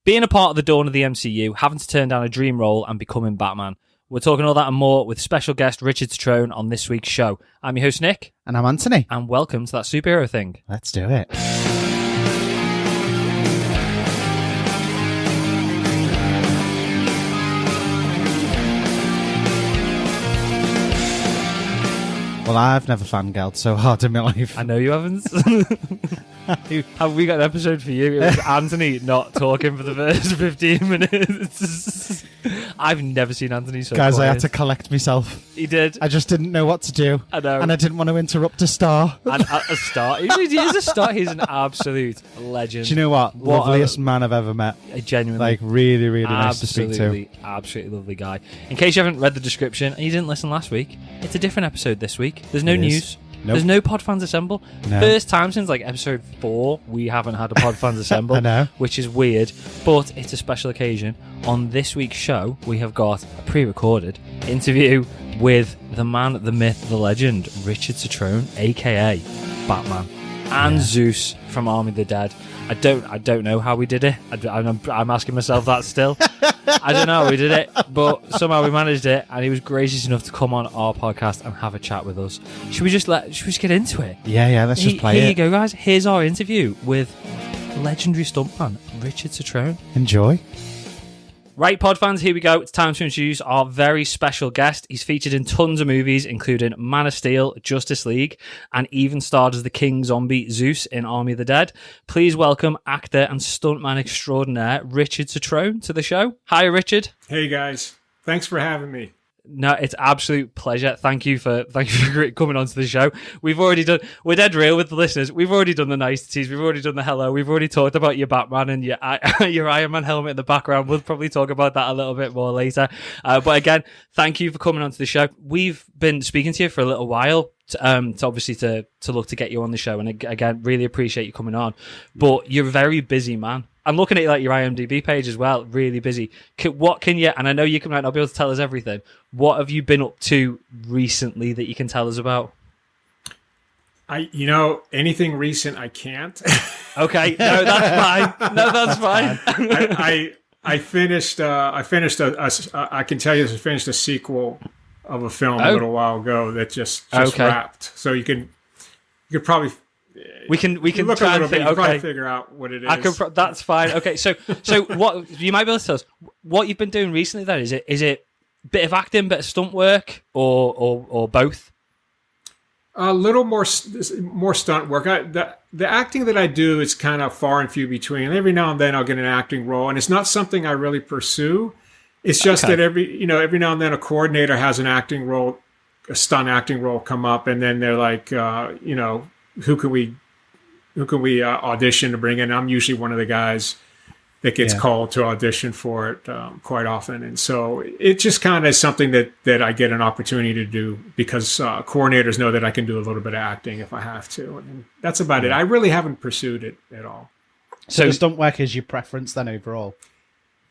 Being a part of the dawn of the MCU, having to turn down a dream role and becoming Batman. We're talking all that and more with special guest Richard Cetrone on this week's show. I'm your host, Nick. And I'm Anthony. And welcome to That Superhero Thing. Let's do it. Well, I've never fangirled so hard in my life. I know you haven't. Have we got an episode for you? It was Anthony not talking for the first 15 minutes. I've never seen Anthony so Guys, quiet. I had to collect myself. He did. I just didn't know what to do. I know. And I didn't want to interrupt a star. And a star. He is a star. He's an absolute legend. Do you know what? Loveliest man I've ever met. Genuinely. Like, really, really nice to speak to. Absolutely lovely guy. In case you haven't read the description and you didn't listen last week, it's a different episode this week. There's no news. Nope. There's no Pod Fans Assemble. No. First time since like episode 4 we haven't had a Pod Fans Assemble. I know. Which is weird, but it's a special occasion. On this week's show, we have got a pre-recorded interview with the man, the myth, the legend, Richard Cetrone, aka Batman, and Zeus from Army of the Dead. I don't know how we did it. I'm asking myself that still. I don't know how we did it, but somehow we managed it, and he was gracious enough to come on our podcast and have a chat with us. Should we just get into it? Yeah, let's just play it. Here you go, guys. Here's our interview with legendary stuntman Richard Cetrone. Enjoy. Right, pod fans, here we go. It's time to introduce our very special guest. He's featured in tons of movies, including Man of Steel, Justice League, and even starred as the King Zombie Zeus in Army of the Dead. Please welcome actor and stuntman extraordinaire Richard Cetrone to the show. Hi, Richard. Hey, guys. Thanks for having me. No, it's absolute pleasure. Thank you for coming onto the show. We're dead real with the listeners. We've already done the niceties. We've already done the hello. We've already talked about your Batman and your Iron Man helmet in the background. We'll probably talk about that a little bit more later. But again, thank you for coming onto the show. We've been speaking to you for a little while. To look to get you on the show, and again, really appreciate you coming on. But you're a very busy man. I'm looking at like your IMDb page as well. Really busy. What can you? And I know you might not be able to tell us everything. What have you been up to recently that you can tell us about? Anything recent, I can't. Okay, no, that's fine. No, that's fine. I finished. I can tell you, I finished a sequel of a film a little while ago that just wrapped. So you could probably we can look try a little and bit. You okay. probably figure out what it is. That's fine. Okay, so what you might be able to tell us what you've been doing recently? Then is it a bit of acting, bit of stunt work, or both? A little more stunt work. The acting that I do is kind of far and few between. Every now and then I'll get an acting role, and it's not something I really pursue. It's just that every now and then a coordinator has an acting role, a stunt acting role come up, and then they're like, who can we audition to bring in? I'm usually one of the guys that gets called to audition for it quite often, and so it just kind of is something that I get an opportunity to do because coordinators know that I can do a little bit of acting if I have to, and that's about it. I really haven't pursued it at all. So stunt work is your preference then overall?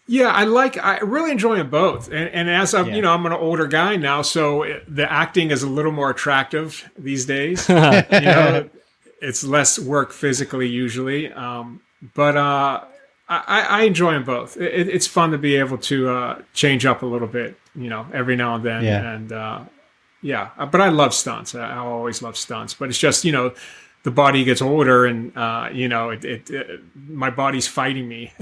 Yeah, I really enjoy them both. And as I'm, I'm an older guy now, so the acting is a little more attractive these days. It's less work physically usually. But I enjoy them both. It's fun to be able to change up a little bit, every now and then. Yeah. And but I love stunts. I always love stunts. But it's just, the body gets older and, my body's fighting me.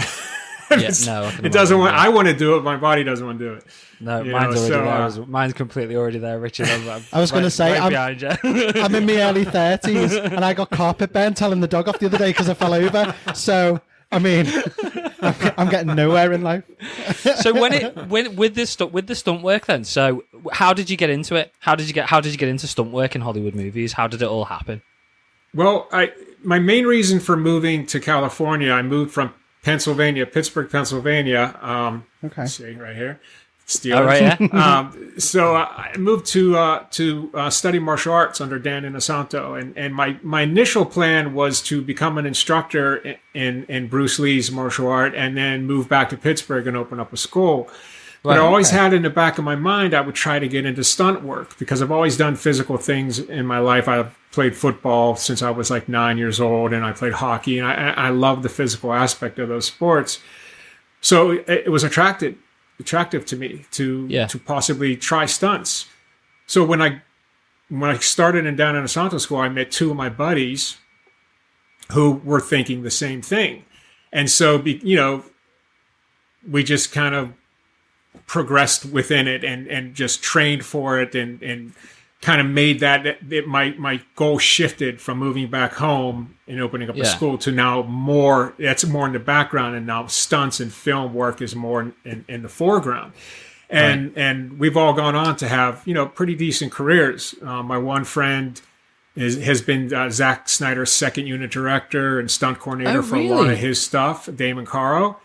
It doesn't want. I want to do it. My body doesn't want to do it. No, mine's already there. Mine's completely already there, Richard. I was going to say, behind you. I'm in my early 30s, and I got carpet burn telling the dog off the other day because I fell over. So, I mean, I'm getting nowhere in life. So with the stunt work, then. So, how did you get into it? How did you get into stunt work in Hollywood movies? How did it all happen? Well, my main reason for moving to California, I moved from Pittsburgh, Pennsylvania. Okay. See right here, Steelers. All right, yeah. So I moved to study martial arts under Dan Inosanto, and my initial plan was to become an instructor in Bruce Lee's martial art, and then move back to Pittsburgh and open up a school. But I always had in the back of my mind I would try to get into stunt work because I've always done physical things in my life. I've played football since I was like 9 years old, and I played hockey, and I love the physical aspect of those sports. So it was attractive to me to possibly try stunts. So when I started in down in Assanto School, I met two of my buddies who were thinking the same thing. And so, we just kind of progressed within it and just trained for it and kind of made that my goal shifted from moving back home and opening up a school to now that's more in the background, and now stunts and film work is more in the foreground. And we've all gone on to have, pretty decent careers. My one friend has been Zack Snyder's second unit director and stunt coordinator for a lot of his stuff, Damon Caro.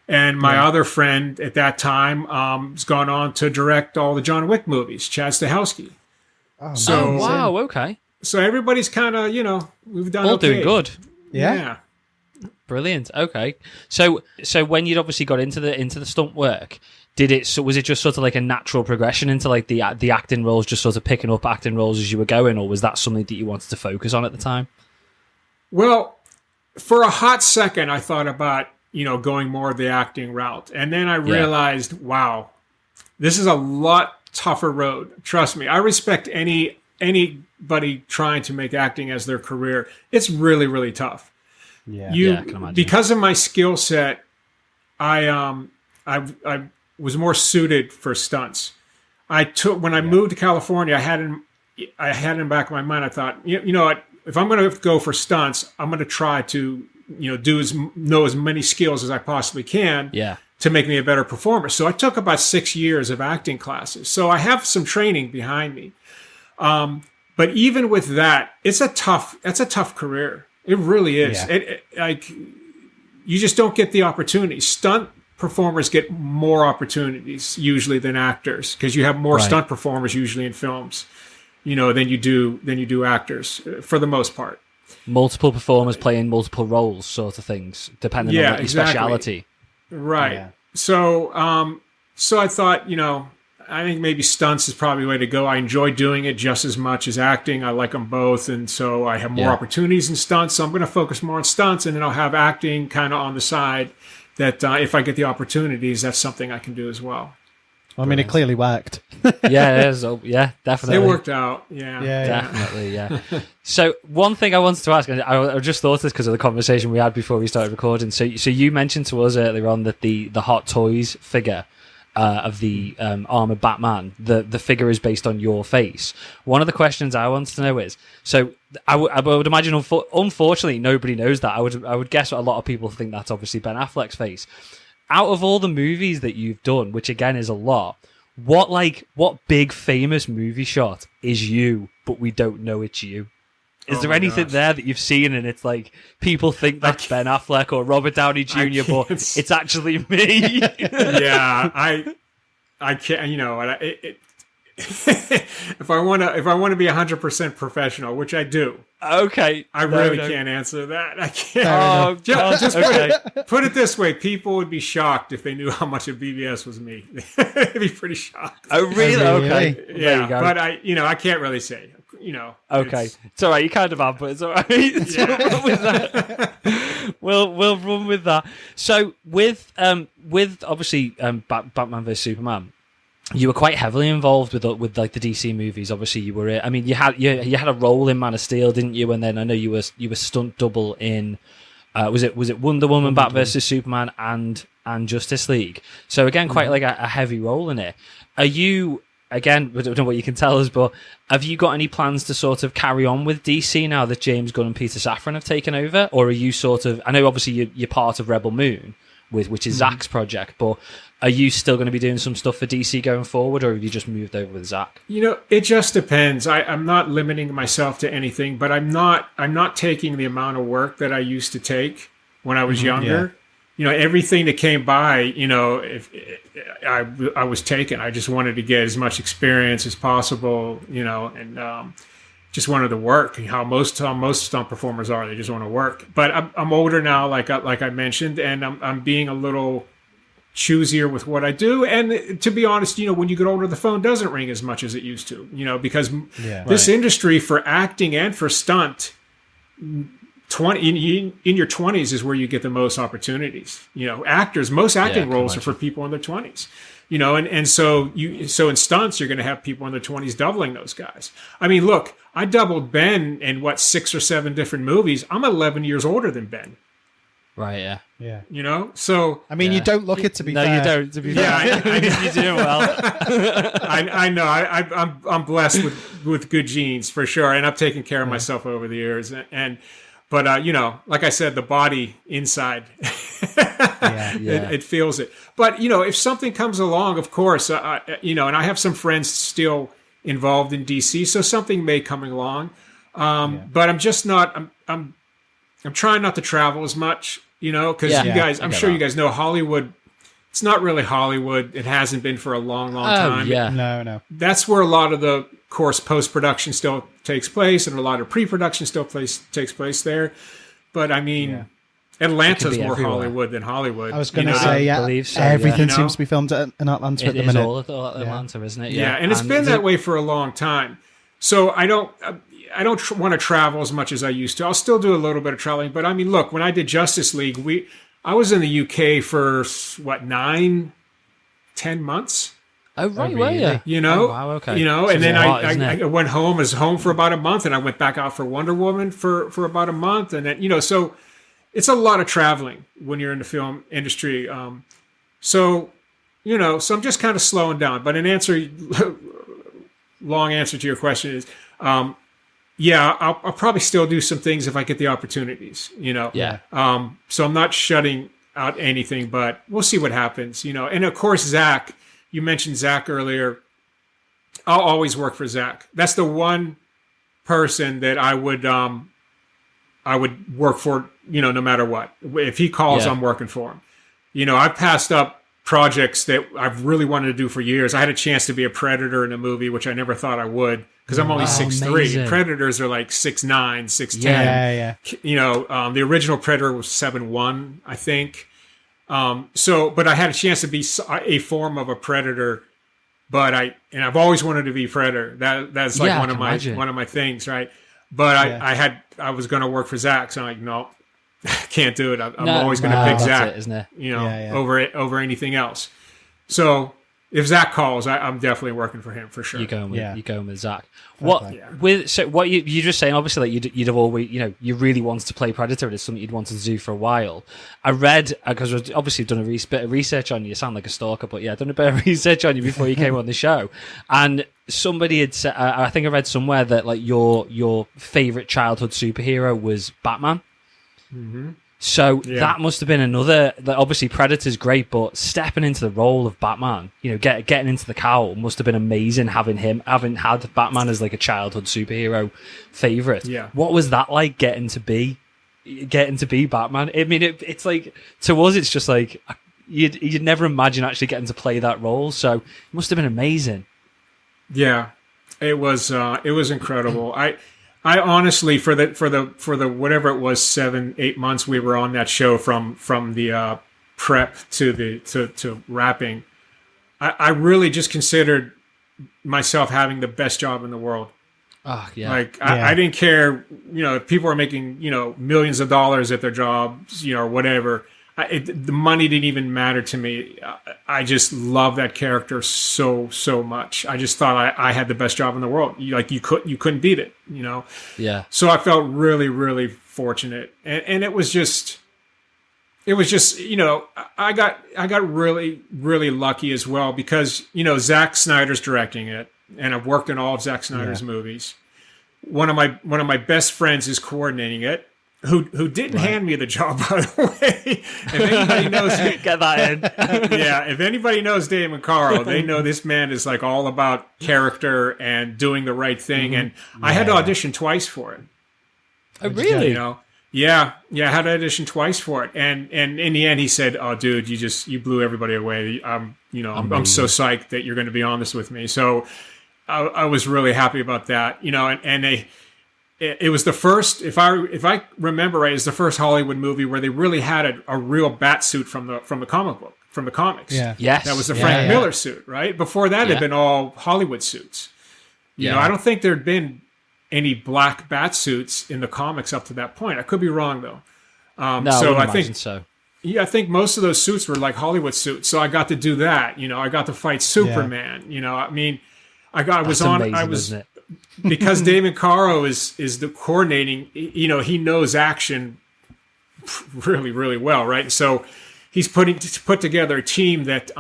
And my other friend at that time has gone on to direct all the John Wick movies, Chad Stahelski. Oh, wow, okay. So everybody's kind of, we've done all doing good. Yeah. Brilliant. Okay. So when you'd obviously got into the stunt work, was it just sort of like a natural progression into like the acting roles, just sort of picking up acting roles as you were going, or was that something that you wanted to focus on at the time? Well, for a hot second, I thought about, going more the acting route. And then I realized, wow, this is a lot tougher road. Trust me. I respect anybody trying to make acting as their career. It's really, really tough. Yeah. I can imagine. Because of my skill set, I was more suited for stunts. When I moved to California, I had in the back of my mind, I thought, you know what, if I'm going to go for stunts, I'm going to try to, know as many skills as I possibly can to make me a better performer. So I took about 6 years of acting classes. So I have some training behind me. But even with that, that's a tough career. It really is. Yeah. You just don't get the opportunity. Stunt performers get more opportunities usually than actors, because you have more stunt performers usually in films, than you do actors for the most part. Multiple performers playing multiple roles, sort of things, depending on your speciality. Right. Yeah. So I thought, I think maybe stunts is probably the way to go. I enjoy doing it just as much as acting. I like them both. And so I have more opportunities in stunts. So I'm going to focus more on stunts, and then I'll have acting kind of on the side, that if I get the opportunities, that's something I can do as well. I mean, it clearly worked. Yeah, definitely. It worked out. Yeah. Definitely, yeah. So one thing I wanted to ask, and I just thought this because of the conversation we had before we started recording. So you mentioned to us earlier on that the Hot Toys figure of the armored Batman, the figure is based on your face. One of the questions I wanted to know is, so I would imagine, unfortunately, nobody knows that. I would guess a lot of people think that's obviously Ben Affleck's face. Out of all the movies that you've done, which again is a lot, what big famous movie shot is you, but we don't know it's you? Is there anything there that you've seen and it's like people think that's Ben Affleck or Robert Downey Jr., but it's actually me? Yeah, I can't. If I want to be 100% professional, which I do. Okay. I really can't answer that. I can't. Just put it this way. People would be shocked if they knew how much of BBS was me. They'd be pretty shocked. Oh, really? Okay. Yeah, but I can't really say. Okay. It's all right. You kind of have, but it's all right. We'll run with that. So with obviously Batman vs Superman, you were quite heavily involved with like the DC movies. Obviously, you were. I mean, you had a role in Man of Steel, didn't you? And then I know you were stunt double in. Was it Wonder Woman, Batman vs Superman, and Justice League? So again, quite like a heavy role in it. Are you? Again, I don't know what you can tell us, but have you got any plans to sort of carry on with DC now that James Gunn and Peter Safran have taken over? Or are you sort of... I know obviously you're part of Rebel Moon, which is Zach's project, but are you still going to be doing some stuff for DC going forward, or have you just moved over with Zach? It just depends. I'm not limiting myself to anything, but I'm not taking the amount of work that I used to take when I was younger. Yeah. Everything that came by, if I was taken, I just wanted to get as much experience as possible, and just wanted to work. How most stunt performers are, they just want to work. But I'm older now, like I mentioned, and I'm being a little choosier with what I do. And to be honest, when you get older, the phone doesn't ring as much as it used to, because this industry for acting and for stunt, in your 20s is where you get the most opportunities. Most acting roles are for people in their 20s. And so in stunts you're going to have people in their 20s doubling those guys. I mean, look, I doubled Ben in 6 or 7 different movies. I'm 11 years older than Ben. Right. Yeah. So I mean, you don't look it, to be fair. No, you don't. To be fair, you're doing well. I know. I'm blessed with good genes for sure, and I've taken care of myself over the years. But like I said, the body inside, it feels it. But if something comes along, of course, and I have some friends still involved in DC, so something may come along. But I'm just not. I'm trying not to travel as much, because you guys. I'm sure you guys know Hollywood. It's not really Hollywood. It hasn't been for a long, long time. Yeah. No. That's where a lot of the course post-production still takes place, and a lot of pre-production still takes place there. But I mean, Atlanta's more everywhere. Hollywood than Hollywood. I was going to say, I believe so, everything seems to be filmed in Atlanta at the It is minute. all at Atlanta, isn't it? Yeah, and it's been that way for a long time. So I don't want to travel as much as I used to. I'll still do a little bit of traveling, but I mean, look, when I did Justice League, I was in the UK for 9-10 months. Oh, right, really? were you? Oh, wow, okay. And then I I went home. I was home for about a month, and I went back out for Wonder Woman for about a month, and then so it's a lot of traveling when you're in the film industry. So I'm just kind of slowing down. But long answer to your question is, I'll probably still do some things if I get the opportunities. Yeah. So I'm not shutting out anything, but we'll see what happens. And of course, Zach. You mentioned Zach earlier. I'll always work for Zach. That's the one person that I would work for, no matter what. If he calls, I'm working for him. I've passed up projects that I've really wanted to do for years. I had a chance to be a Predator in a movie, which I never thought I would, because I'm only 6'3". Predators are like 6'9", 6'10". Yeah. The original Predator was 7'1", I think. But I had a chance to be a form of a predator, but I've always wanted to be Predator. That's like one of my things, right? But I was going to work for Zach, so I'm like, no, can't do it. I'm always going to pick Zach, isn't it? over anything else. So if Zach calls, I'm definitely working for him for sure. You're going with Zach. What You're just saying, obviously, like you'd have always, you really wanted to play Predator. It's something you'd wanted to do for a while. I read, because I've obviously done a bit of research on you. You sound like a stalker, but I've done a bit of research on you before you came on the show. And somebody had said, I think I read somewhere that like your favorite childhood superhero was Batman. Mm-hmm. So that must have been another. Obviously, Predator's great, but stepping into the role of Batman, getting into the cowl must have been amazing. Having had Batman as like a childhood superhero favorite. Yeah. What was that like? Getting to be Batman. I mean, it's like, to us, it's just like you'd never imagine actually getting to play that role. So it must have been amazing. Yeah, it was incredible. I honestly, for the whatever it was, 7-8 months we were on that show, from the prep to wrapping, I really just considered myself having the best job in the world. Oh, yeah. I didn't care, if people were making, millions of dollars at their jobs, or whatever. The money didn't even matter to me. I just love that character so much. I just thought I had the best job in the world. You couldn't beat it. Yeah. So I felt really, really fortunate, and it was just, I got really, really lucky as well, because Zack Snyder's directing it, and I've worked in all of Zack Snyder's movies. One of my best friends is coordinating it. Who didn't hand me the job, by the way. If anybody knows, get that in. If anybody knows Damon Carl, they know this man is like all about character and doing the right thing. And I had to audition twice for it. Oh, really? Yeah, I had to audition twice for it. And in the end, he said, "Oh, dude, you blew everybody away. I'm so psyched that you're going to be on this with me." So I was really happy about that. It was the first, if I remember right, it was the first Hollywood movie where they really had a real bat suit from the comic book, from the comics. Yeah. Yes. That was the Frank Miller suit, right? Before that, it had been all Hollywood suits. I don't think there'd been any black bat suits in the comics up to that point. I could be wrong though. No, so I I think so. Yeah, I think most of those suits were like Hollywood suits. So I got to do that. You know, I got to fight Superman. Yeah. You know, I mean, because David Caro is the coordinating. You know, he knows action really, really well, right? So he's put together a team that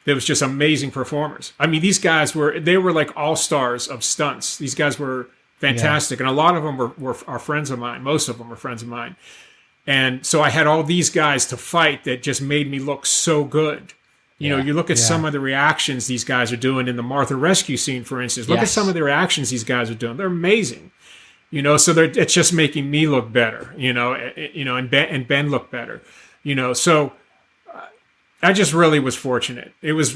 was just amazing performers. I mean, these guys were like all stars of stunts. These guys were fantastic, and a lot of them are friends of mine. Most of them are friends of mine. And so I had all these guys to fight that just made me look so good. You know, you look at some of the reactions these guys are doing in the Martha rescue scene, for instance. Look at some of the reactions these guys are doing. They're amazing. You know, so it's just making me look better. You know, and Ben look better. You know, so I just really was fortunate. It was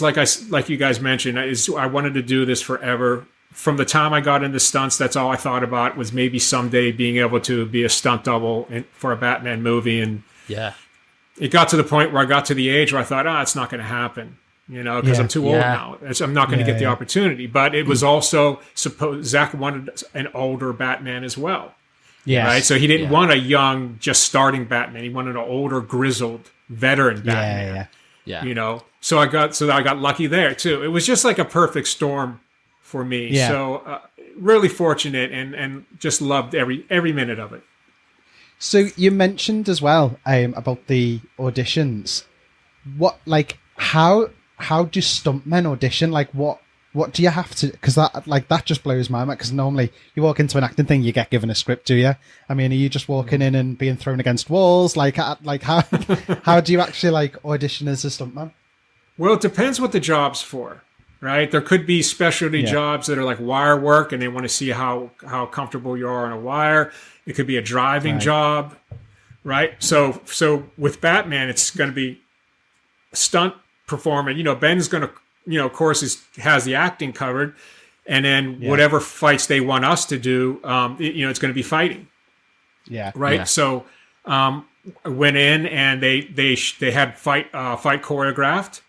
like you guys mentioned. I wanted to do this forever. From the time I got into stunts, that's all I thought about was maybe someday being able to be a stunt double for a Batman movie. And it got to the point where I got to the age where I thought, it's not going to happen, you know, because I'm too old now. I'm not going to get the opportunity. But it was also Zach wanted an older Batman as well. Yes. Right. So he didn't want a young, just starting Batman. He wanted an older, grizzled veteran Batman. Yeah. You know, so I got lucky there too. It was just like a perfect storm for me. Yeah. So really fortunate and just loved every minute of it. So you mentioned as well about the auditions. How do stuntmen audition? Like what do you have to? Because that just blows my mind. Because normally you walk into an acting thing, you get given a script, do you? I mean, are you just walking in and being thrown against walls? Like how how do you actually audition as a stuntman? Well, it depends what the job's for. Right, there could be specialty jobs that are like wire work, and they want to see how comfortable you are on a wire. It could be a driving job, right? So with Batman, it's going to be a stunt performer. You know, Ben's going to, you know, of course, has the acting covered, and then whatever fights they want us to do, you know, it's going to be fighting. Yeah. Right. Yeah. So I went in and they had fight choreographed.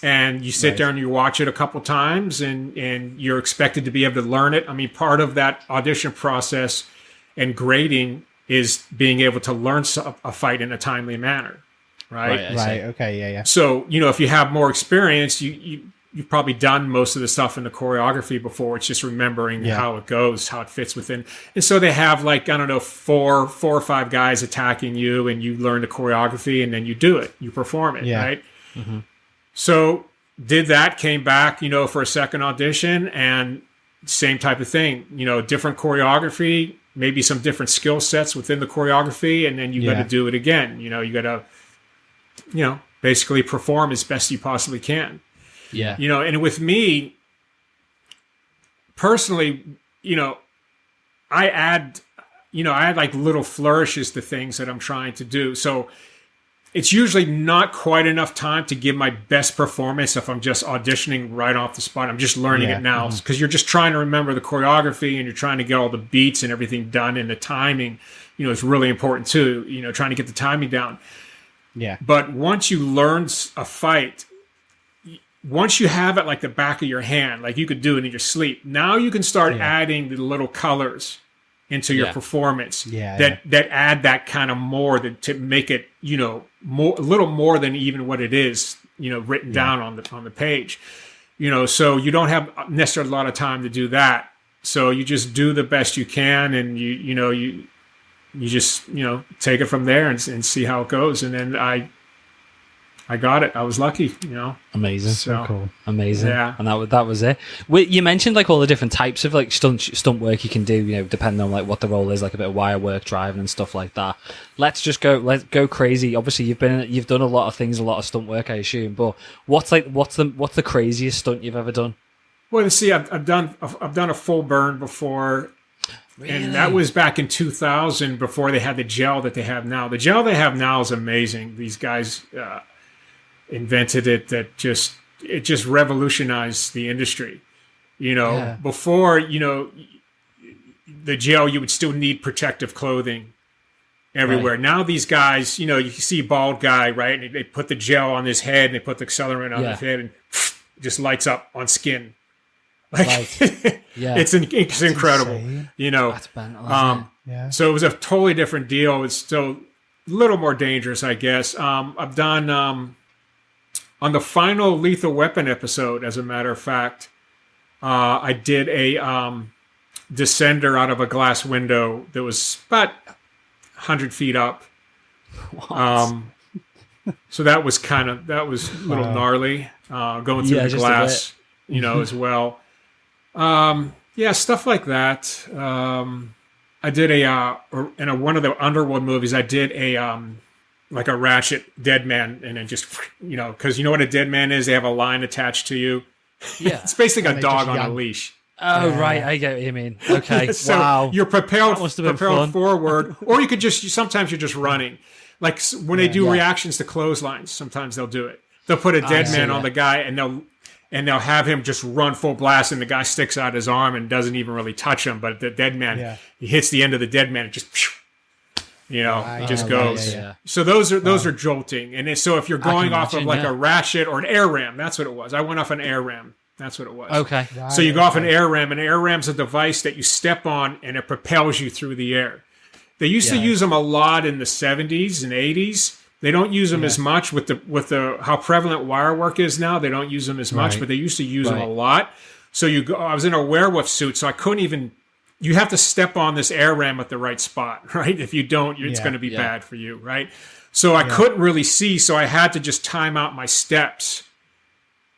And you sit there and you watch it a couple times and you're expected to be able to learn it. I mean, part of that audition process and grading is being able to learn a fight in a timely manner, right? Right. Okay. Yeah. So, you know, if you have more experience, you've probably done most of the stuff in the choreography before. It's just remembering how it goes, how it fits within. And so they have like, I don't know, four or five guys attacking you and you learn the choreography and then you do it. You perform it, right? Mm-hmm. So did that, came back, you know, for a second audition and same type of thing, you know, different choreography, maybe some different skill sets within the choreography. And then you got to do it again. You know, you got to, you know, basically perform as best you possibly can. Yeah. You know, and with me personally, you know, I add like little flourishes to things that I'm trying to do. So it's usually not quite enough time to give my best performance if I'm just auditioning right off the spot. I'm just learning it now because you're just trying to remember the choreography and you're trying to get all the beats and everything done, and the timing, you know, is really important too, you know, trying to get the timing down. Yeah. But once you learn a fight, once you have it like the back of your hand, like you could do it in your sleep, now you can start adding the little colors into your performance that add that kind of more to make it, you know, a little more than even what it is, you know, written down on the page, you know, so you don't have necessarily a lot of time to do that. So you just do the best you can, and you just, you know, take it from there and see how it goes. And then I got it. I was lucky, you know. Amazing. So cool. Amazing. Yeah. And that was it. You mentioned like all the different types of like stunt work you can do, you know, depending on like what the role is, like a bit of wire work, driving and stuff like that. Let's go crazy. Obviously you've done a lot of things, a lot of stunt work, I assume, but what's the craziest stunt you've ever done? Well, see, I've done a full burn before. Really? And that was back in 2000 before they had the gel that they have now. The gel they have now is amazing. These guys invented it. It just revolutionized the industry. You know, before, you know, the gel, you would still need protective clothing everywhere. Right. Now these guys, you know, you see a bald guy, right? And they put the gel on his head and they put the accelerant on his head and just lights up on skin. Like, Yeah. It's incredible. Insane. You know, That's mental, isn't it? Yeah. so it was a totally different deal. It's still a little more dangerous, I guess. I've done on the final Lethal Weapon episode, as a matter of fact, I did a descender out of a glass window that was about 100 feet up. So that was a little gnarly, going through the just a glass, as well. Stuff like that. I did in one of the Underworld movies, I did like a ratchet dead man, and then just, because you know what a dead man is? They have a line attached to you. Yeah. It's basically a they dog just on a yank. leash. Oh, right. I get what you mean. Okay. So wow. you're propelled, That must have been fun. forward, or you could sometimes you're just running. Like when they do Yeah. reactions to clotheslines, sometimes they'll do it. They'll put a dead man on the guy, and they'll have him just run full blast, and the guy sticks out his arm and doesn't even really touch him. But the dead man, he hits the end of the dead man, and just, it just goes. Yeah. So those are jolting. And so if you're going can off of imagine, like a ratchet or an air ram, that's what it was. I went off an air ram. That's what it was. Okay. So you go off an air ram. An air ram's a device that you step on, and it propels you through the air. They used to use them a lot in the 70s and 80s. They don't use them as much with the how prevalent wire work is now. They don't use them as much, but they used to use them a lot. So I was in a werewolf suit, so I couldn't even. You have to step on this air ram at the right spot, right? If you don't, it's going to be bad for you, right? So I couldn't really see, so I had to just time out my steps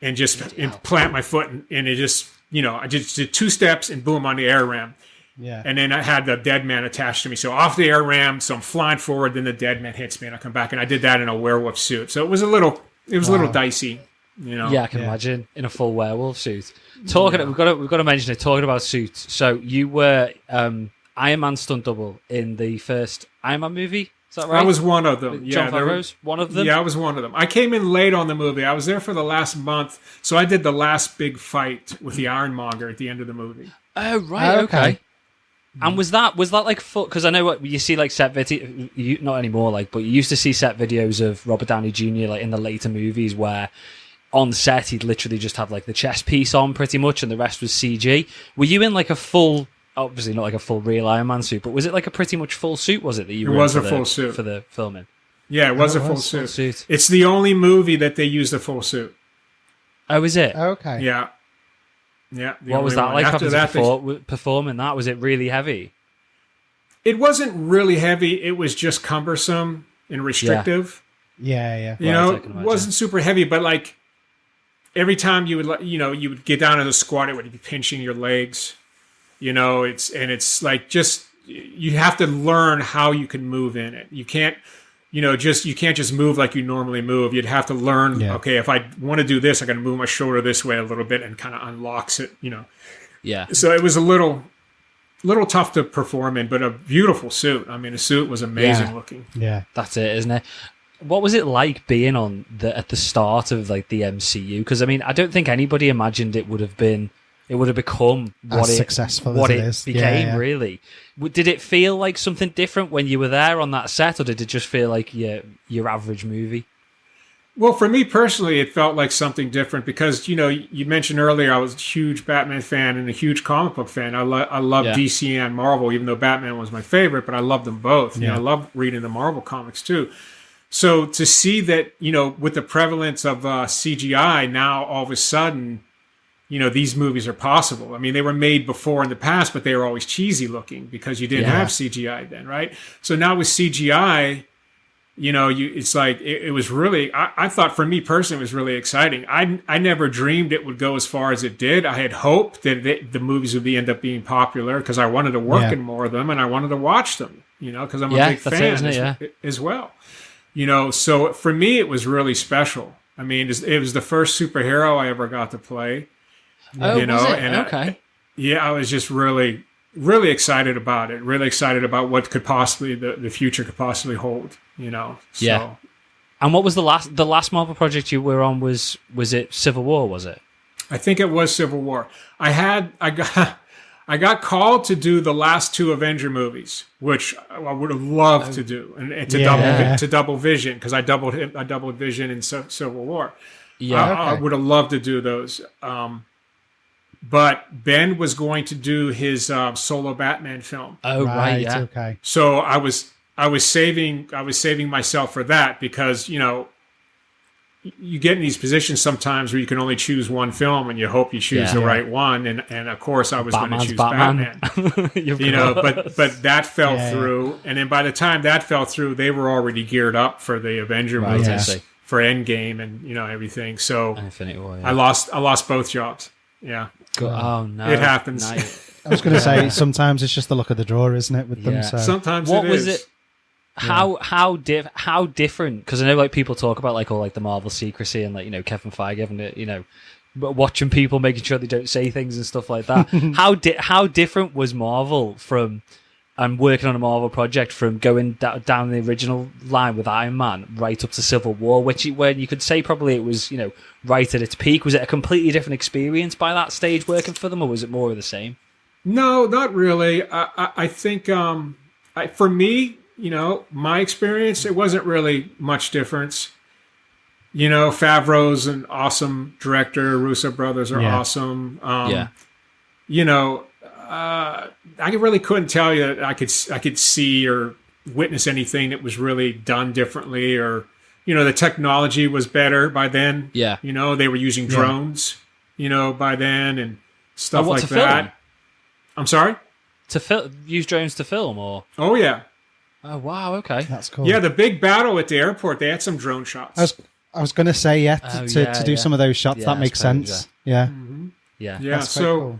and just plant my foot, and it just, I just did 2 steps and boom on the air ram. Yeah. And then I had the dead man attached to me. So off the air ram, so I'm flying forward, then the dead man hits me and I come back, and I did that in a werewolf suit. So it was a little dicey, Yeah, I can imagine in a full werewolf suit. We've got to mention it. Talking about suits. So you were Iron Man stunt double in the first Iron Man movie. Is that right? I was one of them. John Favreau's one of them. Yeah, I was one of them. I came in late on the movie. I was there for the last month, so I did the last big fight with the Ironmonger at the end of the movie. Oh right, okay. And was that like full? Because I know what you see, like set video, not anymore. Like, but you used to see set videos of Robert Downey Jr. like in the later movies where on set he'd literally just have like the chest piece on pretty much, and the rest was CG. Were you in like a full? Obviously not like a full real Iron Man suit, but was it like a pretty much full suit? Was it that you? It was a full suit for the filming. Yeah, it was a full suit. It's the only movie that they used a full suit. Oh, is it? Okay. Yeah. Yeah. What was that like? After that, performing that, was it really heavy? It wasn't really heavy. It was just cumbersome and restrictive. Yeah. It wasn't super heavy, but like every time you would get down in the squat, it would be pinching your legs. It's like just you have to learn how you can move in it. You can't. You can't just move like you normally move. You'd have to learn, okay, if I want to do this, I got to move my shoulder this way a little bit, and kind of unlocks it, Yeah. So it was a little tough to perform in, but a beautiful suit. I mean, the suit was amazing looking. Yeah. That's it, isn't it? What was it like being at the start of like the MCU? Because I mean, I don't think anybody imagined it would have become what it became. Really, did it feel like something different when you were there on that set, or did it just feel like your average movie? Well, for me personally, it felt like something different because you mentioned earlier I was a huge Batman fan and a huge comic book fan. I love DC and Marvel, even though Batman was my favorite, but I love them both. I love reading the Marvel comics too. So to see that with the prevalence of CGI now, all of a sudden, these movies are possible. I mean, they were made before in the past, but they were always cheesy looking because you didn't have CGI then, right? So now with CGI, it's like it was really. I thought for me personally, it was really exciting. I never dreamed it would go as far as it did. I had hoped that the movies would end up being popular because I wanted to work in more of them and I wanted to watch them. Because I'm a big fan as well. So for me, it was really special. I mean, it was the first superhero I ever got to play. Oh, was it? And okay. I was just really, really excited about it. Really excited about what could possibly the future could possibly hold. So. Yeah. And what was the last Marvel project you were on? Was it Civil War? Was it? I think it was Civil War. I got called to do the last 2 Avenger movies, which I would have loved to do, and to double Vision because I doubled Vision in Civil War. Yeah, I would have loved to do those. but Ben was going to do his solo Batman film. Oh right, yeah. Okay. So I was saving myself for that, because you get in these positions sometimes where you can only choose one film, and you hope you choose the right one. And of course, I was going to choose Batman. But that fell through. And then by the time that fell through, they were already geared up for the Avenger movies, for Endgame, and everything. So Infinity War, I lost both jobs. Yeah. Oh no, it happens. I was going to say, sometimes it's just the luck of the draw, isn't it, with them? So. Sometimes what it was is. it? How different? Because I know like people talk about like all like the Marvel secrecy and like Kevin Feige having it, watching people, making sure they don't say things and stuff like that. How different was Marvel from working on a Marvel project from going down the original line with Iron Man right up to Civil War, when you could say probably it was right at its peak? Was it a completely different experience by that stage working for them, or was it more of the same? No, not really. I think for me, my experience, it wasn't really much difference. Favreau's an awesome director. Russo brothers are awesome. I really couldn't tell you that I could see or witness anything that was really done differently, or the technology was better by then. Yeah. They were using drones, by then, and stuff like that. Film? I'm sorry? Use drones to film, or? Oh, yeah. Oh, wow, okay. That's cool. Yeah, the big battle at the airport, they had some drone shots. I was going to say, to do some of those shots, that makes sense. Yeah. Mm-hmm. Yeah. Yeah, so, cool.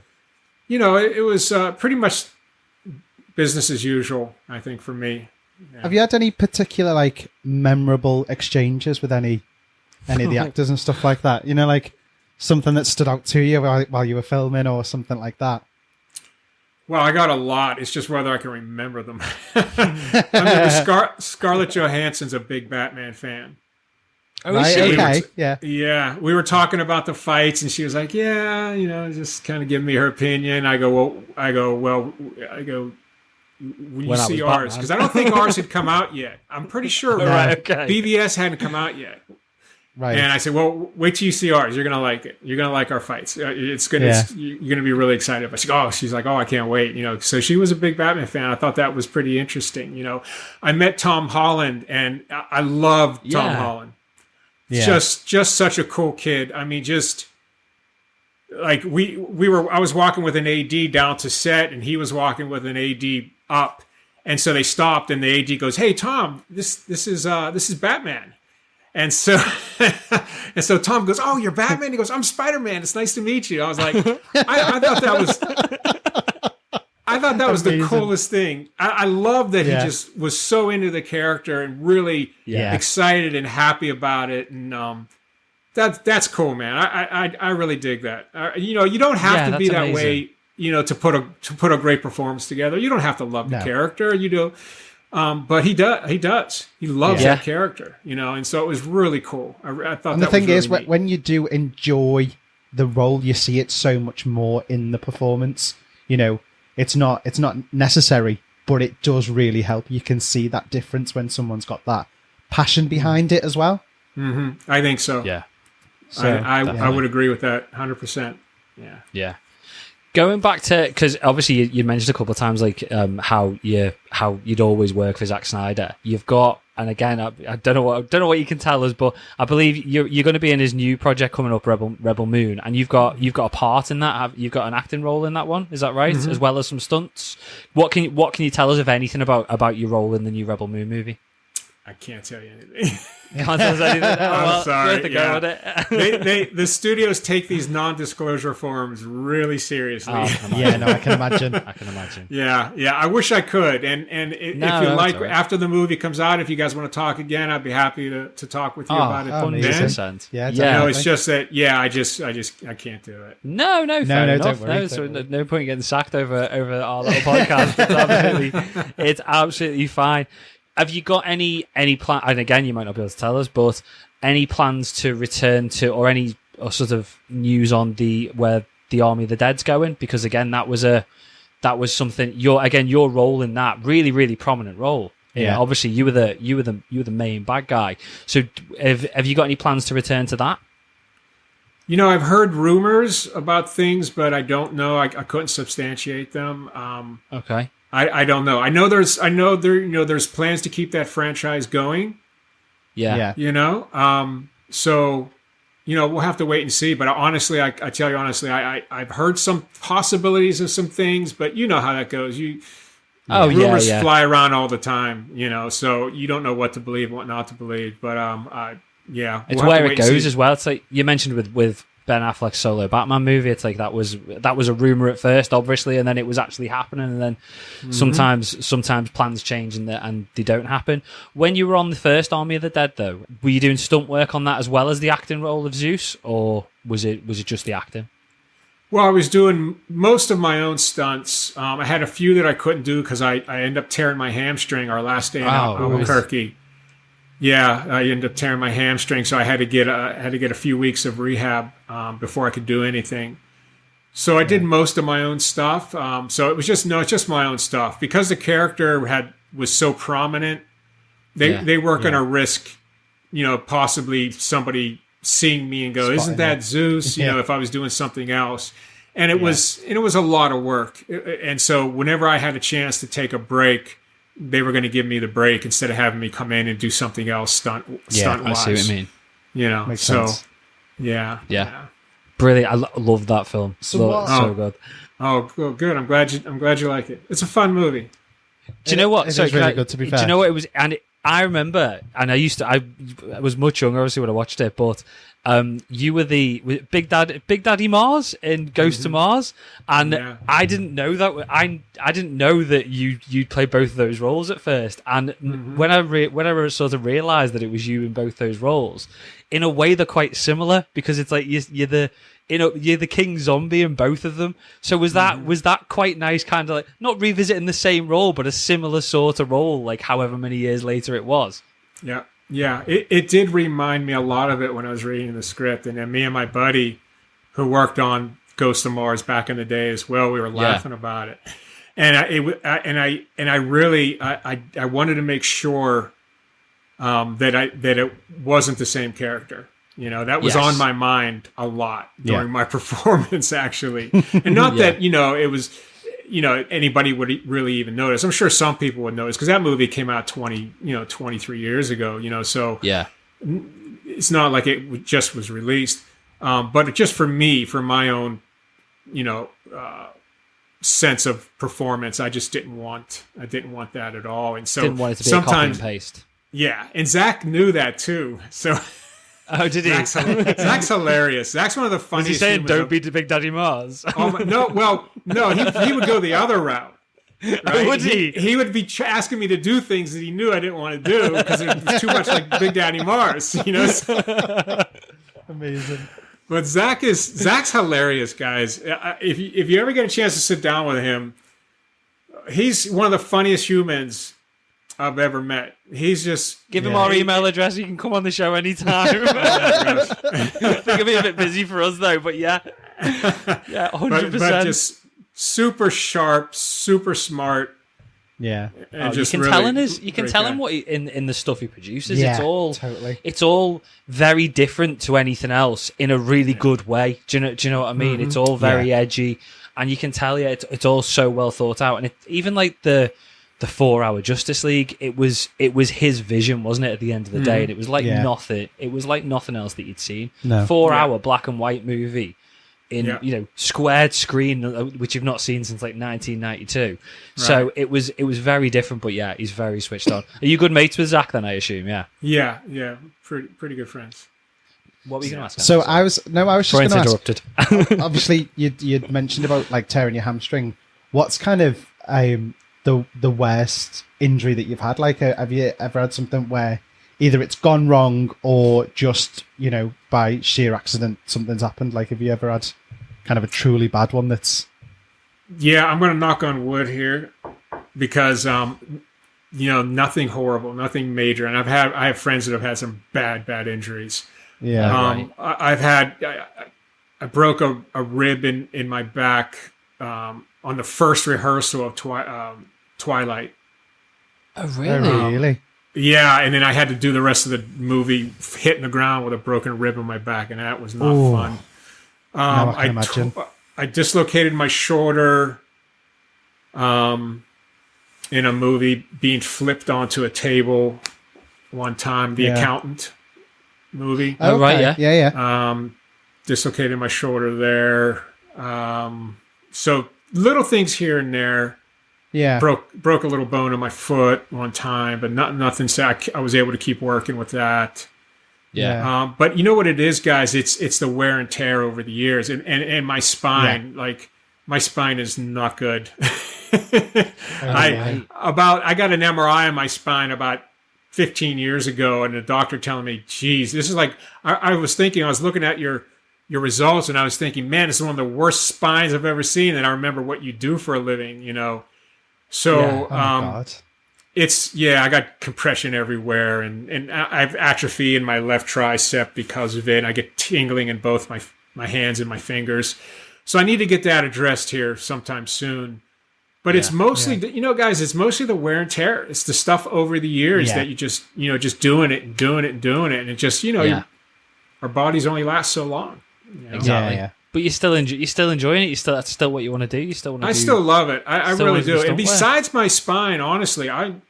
It was pretty much business as usual, I think, for me. Yeah. Have you had any particular, like, memorable exchanges with any of the actors and stuff like that? Like, something that stood out to you while you were filming or something like that? Well, I got a lot. It's just whether I can remember them. Scarlett Johansson's a big Batman fan. Oh, right, okay. Yeah. We were talking about the fights, and she was like, "Yeah, just kind of giving me her opinion." I go, "When you see ours," because I don't think ours had come out yet. I'm pretty sure BVS hadn't come out yet. Right. And I said, "Well, wait till you see ours. You're gonna like it. You're gonna like our fights. You're gonna be really excited." But she's like, "Oh, I can't wait." So she was a big Batman fan. I thought that was pretty interesting. I met Tom Holland, and I loved Tom Holland. Yeah. Just such a cool kid. I mean, just like I was walking with an AD down to set, and he was walking with an AD up, and so they stopped, and the AD goes, "Hey, Tom, this is Batman." And so Tom goes, "Oh, you're Batman?" He goes, "I'm Spider-Man. It's nice to meet you." I was like, I thought that was the coolest thing. I love that he just was so into the character and really excited and happy about it. And that's cool, man. I really dig that. You don't have to be that way, to put a great performance together. You don't have to love the character. You do. But he does. He loves that character, and so it was really cool. I thought. And the thing is, when you do enjoy the role, you see it so much more in the performance. It's not necessary, but it does really help. You can see that difference when someone's got that passion behind it as well. Mm-hmm. I think so. Yeah. So I would agree with that 100%. Yeah. Yeah. Going back to, because obviously you mentioned a couple of times like how you'd always work for Zack Snyder. You've got, and again I don't know what you can tell us, but I believe you're going to be in his new project coming up, Rebel Moon, and you've got a part in that. You've got an acting role in that one. Is that right? Mm-hmm. As well as some stunts. What can you tell us, if anything, about your role in the new Rebel Moon movie? I can't tell you anything. Can't tell us anything. I'm sorry. The studios take these non-disclosure forms really seriously. I can imagine. Yeah. I wish I could. And if you like, after the movie comes out, if you guys want to talk again, I'd be happy to talk with you about it. 100%. Yeah. It's just that. Yeah, I can't do it. No, fair enough. No point in getting sacked over our little podcast. It's absolutely fine. Have you got any plan? And again, you might not be able to tell us, but any plans to return to, or any sort of news on where the Army of the Dead's going? Because again, that was something. Your role in that really, really prominent role. Yeah. Obviously, you were the main bad guy. So have you got any plans to return to that? I've heard rumors about things, but I don't know. I couldn't substantiate them. Okay. I don't know. I know there's plans to keep that franchise going. Yeah. So, we'll have to wait and see. But honestly, I tell you honestly, I've heard some possibilities of some things, but you know how that goes. Rumors fly around all the time, so you don't know what to believe, what not to believe. But it's where it goes as well. It's like you mentioned with Ben Affleck's solo Batman movie. It's like that was a rumor at first, obviously, and then it was actually happening. And then sometimes plans change and they don't happen. When you were on the first Army of the Dead, though, were you doing stunt work on that as well as the acting role of Zeus, or was it just the acting? Well, I was doing most of my own stunts. I had a few that I couldn't do because I ended up tearing my hamstring our last day in Albuquerque. Yeah, I ended up tearing my hamstring, so I had to get a few weeks of rehab before I could do anything. So I did most of my own stuff. So it was it's just my own stuff because the character was so prominent. They weren't going to risk, possibly somebody seeing me and go, "Isn't that Zeus?" If I was doing something else, and it was a lot of work. And so whenever I had a chance to take a break, they were going to give me the break instead of having me come in and do something else stunt wise. I see what you mean. Makes sense. Yeah. Brilliant. I love that film. So good. Oh, good. I'm glad you like it. It's a fun movie. Do you know what? It is really good, to be fair. Do you know what it was? And I remember, and I was much younger, obviously, when I watched it, but you were the Big Daddy Mars in Ghost to Mars, and I didn't know that. I didn't know that you'd play both of those roles at first, and when I sort of realized that it was you in both those roles, in a way they're quite similar because it's like you're the King Zombie in both of them. So was that quite nice, kind of like not revisiting the same role, but a similar sort of role, like however many years later it was. Yeah, it did remind me a lot of it when I was reading the script, and then me and my buddy, who worked on Ghost of Mars back in the day as well, we were laughing about it, and I really wanted to make sure that it wasn't the same character. That was on my mind a lot during my performance, actually, and not that it was. Anybody would really even notice. I'm sure some people would notice because that movie came out 23 years ago, so it's not like it just was released. But just for me, for my own, sense of performance, I just didn't want that at all. And so didn't want it to be a copy and paste. Yeah. And Zach knew that too. So oh, did he? Zach's hilarious. Zach's one of the funniest. Was he saying, "Don't be the Big Daddy Mars"? No. He would go the other route. Right? Would he? He would be asking me to do things that he knew I didn't want to do because it was too much like Big Daddy Mars. Amazing. But Zach's hilarious, guys. If you ever get a chance to sit down with him, he's one of the funniest humans I've ever met. He's just give him our email address. You can come on the show anytime. It'll be a bit busy for us though, but yeah, 100%. But just super sharp, super smart. Yeah, and you can tell him what in the stuff he produces. Yeah, totally. It's all very different to anything else in a really good way. Do you know what I mean? It's all very edgy, and you can tell it's all so well thought out. And even like the 4-hour Justice League, it was his vision, wasn't it, at the end of the day? And it was like nothing. It was like nothing else that you'd seen. No. 4-hour black and white movie in squared screen, which you've not seen since like 1992. Right. So it was very different. But yeah, he's very switched on. Are you good mates with Zach then? I assume. Yeah, pretty good friends. What were you going to ask? So I was just going to interrupted. ask. Obviously, you'd mentioned about like tearing your hamstring. What's kind of the worst injury that you've had? Like, have you ever had something where either it's gone wrong or just, by sheer accident, something's happened? Like, have you ever had kind of a truly bad one that's... Yeah, I'm going to knock on wood here because, nothing horrible, nothing major. And I have friends that have had some bad injuries. Yeah. I broke a rib in my back on the first rehearsal of Twilight. Oh, really? Yeah, and then I had to do the rest of the movie hitting the ground with a broken rib in my back, and that was not fun. No, I can imagine. I dislocated my shoulder in a movie being flipped onto a table one time, The Accountant movie. Oh, right, yeah. Yeah. Dislocated my shoulder there. So little things here and there. Yeah. Broke a little bone in my foot one time, but nothing. So I was able to keep working with that. Yeah. But you know what it is, guys? It's the wear and tear over the years, and my spine. Yeah. Like my spine is not good. Right. I got an MRI on my spine about 15 years ago, and the doctor telling me, "Geez, this is like." I was looking at your results, and I was thinking, "Man, this is one of the worst spines I've ever seen." And I remember what you do for a living, you know. So, Oh my God. I got compression everywhere, and I've atrophy in my left tricep because of it. I get tingling in both my hands and my fingers. So I need to get that addressed here sometime soon. But it's mostly, guys, it's mostly the wear and tear. It's the stuff over the years that you just doing it and doing it and doing it. And it just, our bodies only last so long. You know? Exactly. Yeah. But you're still enjoying it. That's still what you want to do. You still want to. I still love it. I really do. And stunt besides my spine, honestly, I'm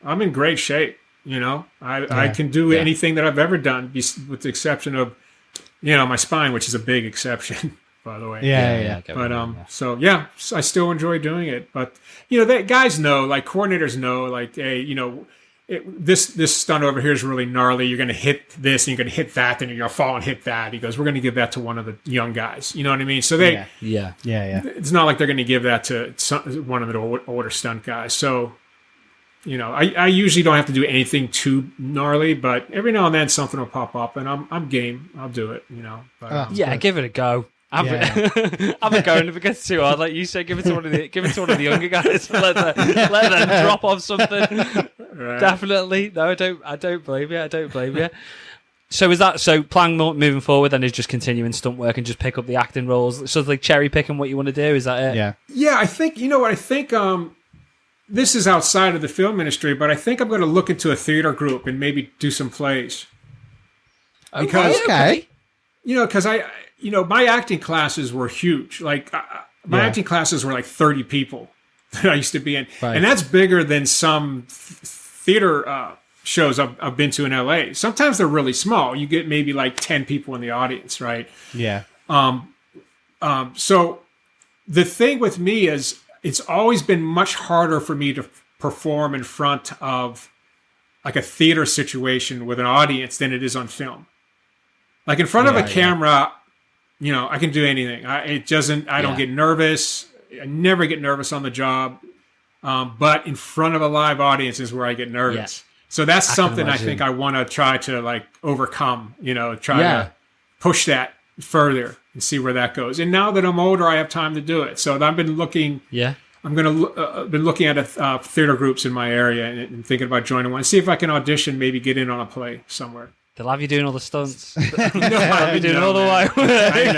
in great shape. You know, I can do anything that I've ever done, with the exception of, my spine, which is a big exception, by the way. Yeah. But so I still enjoy doing it. But that guys know, like coordinators know, like, hey, this stunt over here is really gnarly. You're going to hit this, and you're going to hit that, then you're going to fall and hit that. He goes, we're going to give that to one of the young guys. You know what I mean? So they, yeah. It's not like they're going to give that to one of the older stunt guys. So, I usually don't have to do anything too gnarly, but every now and then something will pop up, and I'm game. I'll do it. But, Give it a go. I'm a going if it gets too hard. Like you said, give it to one of the younger guys. let them drop off something. Right. Definitely. No, I don't blame you. So plan moving forward then is just continuing stunt work and just pick up the acting roles. So like cherry picking what you want to do. Is that it? Yeah. Yeah, I think I think this is outside of the film industry, but I think I'm going to look into a theater group and maybe do some plays. Because because my acting classes were huge. Like my acting classes were like 30 people that I used to be in, and that's bigger than some theater shows I've been to in LA. Sometimes they're really small. You get maybe like 10 people in the audience, right? Yeah. So the thing with me is it's always been much harder for me to perform in front of like a theater situation with an audience than it is on film. Like in front of a camera, I can do anything. I don't get nervous. I never get nervous on the job. But in front of a live audience is where I get nervous. Yeah. So that's something I think I want to try to like overcome, try to push that further and see where that goes. And now that I'm older, I have time to do it. So I've been looking. Yeah. I'm been looking at theater groups in my area and thinking about joining one. See if I can audition, maybe get in on a play somewhere. They'll have you doing all the stunts. They'll have you doing all the way. I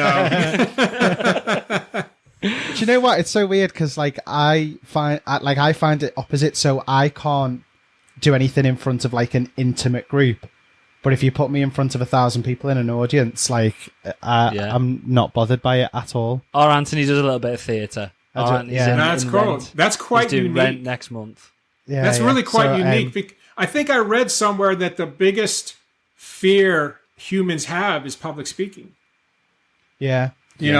know. Do you know what? It's so weird because I find it opposite. So I can't do anything in front of like an intimate group. But if you put me in front of 1,000 people in an audience, I'm not bothered by it at all. Or Anthony does a little bit of theatre. That's cool. Rent. That's quite He's doing unique. Rent next month. Yeah, that's really quite unique. I think I read somewhere that the biggest fear humans have is public speaking. Yeah.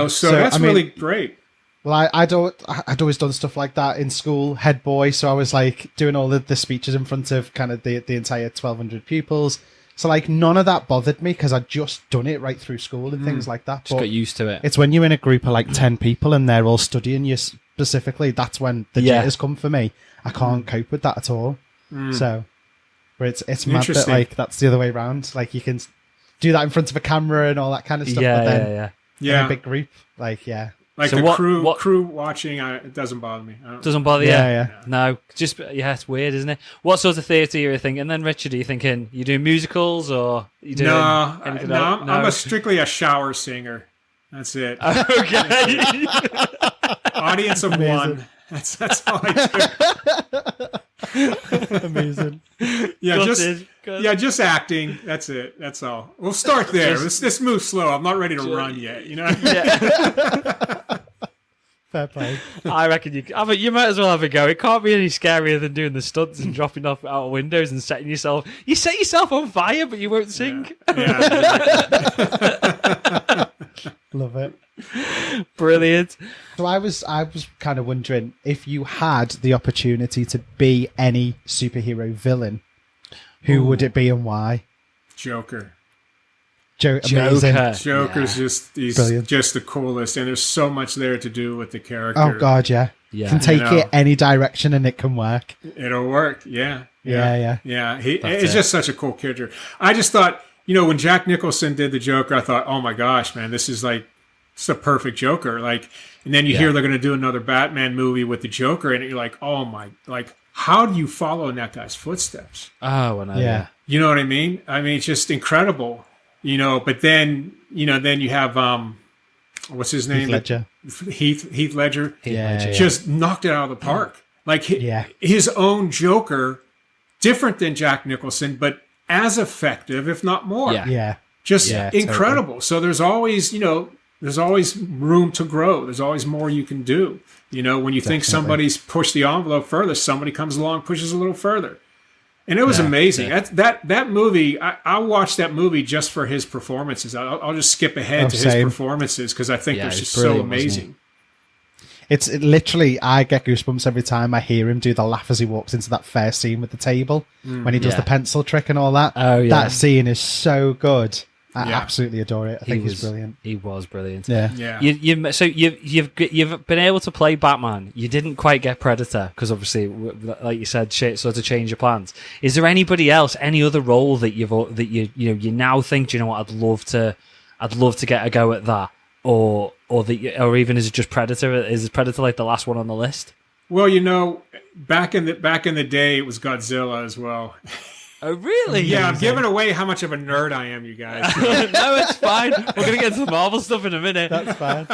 So that's really great. Well, I'd always done stuff like that in school, head boy. So I was like doing all the speeches in front of kind of the entire 1,200 pupils. So like none of that bothered me because I'd just done it right through school and things like that. Just got used to it. It's when you're in a group of like 10 people and they're all studying you specifically, that's when the jitters come for me. I can't cope with that at all. So, where it's mad that like that's the other way around. Like you can do that in front of a camera and all that kind of stuff. But then in a big group, like Like so the crew watching, it doesn't bother me. Doesn't bother you? Yeah. No, just it's weird, isn't it? What sort of theatre are you thinking? And then Richard, are you thinking you doing musicals or you doing anything else? I'm strictly a shower singer. That's it. Okay. Audience of one. That's all I do. Amazing. Yeah, Yeah, just acting. That's it. That's all. We'll start there. Let's move slow. I'm not ready to run yet. You know. Yeah. Fair play. I reckon you might as well have a go. It can't be any scarier than doing the stunts and dropping off out of windows and setting yourself. You set yourself on fire, but you won't sing. Yeah. Love it. Brilliant. So I was kind of wondering if you had the opportunity to be any superhero villain, who would it be and why? Joker. Amazing. Joker's he's Brilliant. Just the coolest, and there's so much there to do with the character. Oh God, yeah. Can take it any direction and it can work. It'll work. Yeah. It's just such a cool character. I just thought, when Jack Nicholson did the Joker, I thought, oh my gosh, man, this is like it's the perfect Joker. Like, and then you hear they're going to do another Batman movie with the Joker, and you're like, oh my, like, how do you follow in that guy's footsteps? Oh, I know. Yeah. You know what I mean? I mean, it's just incredible. But then you have what's his name? Heath Ledger. Just knocked it out of the park. Like his own Joker, different than Jack Nicholson, but as effective, if not more. Just incredible. Totally. So there's always room to grow. There's always more you can do. When you think somebody's pushed the envelope further, somebody comes along, pushes a little further. And it was amazing. That movie, I watched that movie just for his performances. I'll just skip ahead to his performances because I think they're just so amazing. It's literally, I get goosebumps every time I hear him do the laugh as he walks into that fair scene with the table when he does the pencil trick and all that. Oh, yeah. That scene is so good. I absolutely adore it. I think he's brilliant. He was brilliant. Yeah. So you've been able to play Batman. You didn't quite get Predator because obviously, like you said, shit sort of change your plans. Is there anybody else, any other role that you now think, do you know what, I'd love to get a go at that, or even is it just Predator? Is Predator like the last one on the list? Well, back in the day, it was Godzilla as well. Oh, really? Yeah, I'm giving away how much of a nerd I am, you guys. No, it's fine. We're going to get to the Marvel stuff in a minute. That's fine.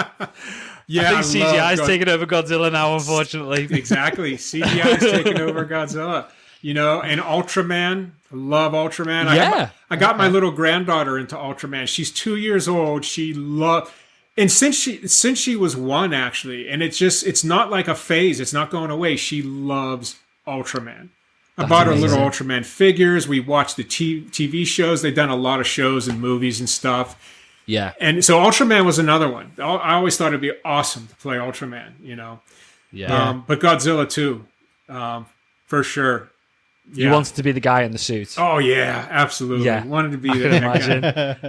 Yeah, I think CGI's taking over Godzilla now, unfortunately. Exactly. CGI's taking over Godzilla. And Ultraman. I love Ultraman. Yeah. I got my little granddaughter into Ultraman. She's 2 years old. She loves... And since she was one, actually, and it's not like a phase. It's not going away. She loves Ultraman. I bought her little Ultraman figures. We watched the TV shows. They've done a lot of shows and movies and stuff. Yeah. And so Ultraman was another one. I always thought it'd be awesome to play Ultraman, Yeah. But Godzilla too, for sure. You wanted to be the guy in the suit. Oh yeah, absolutely. Yeah. Wanted to be I can imagine.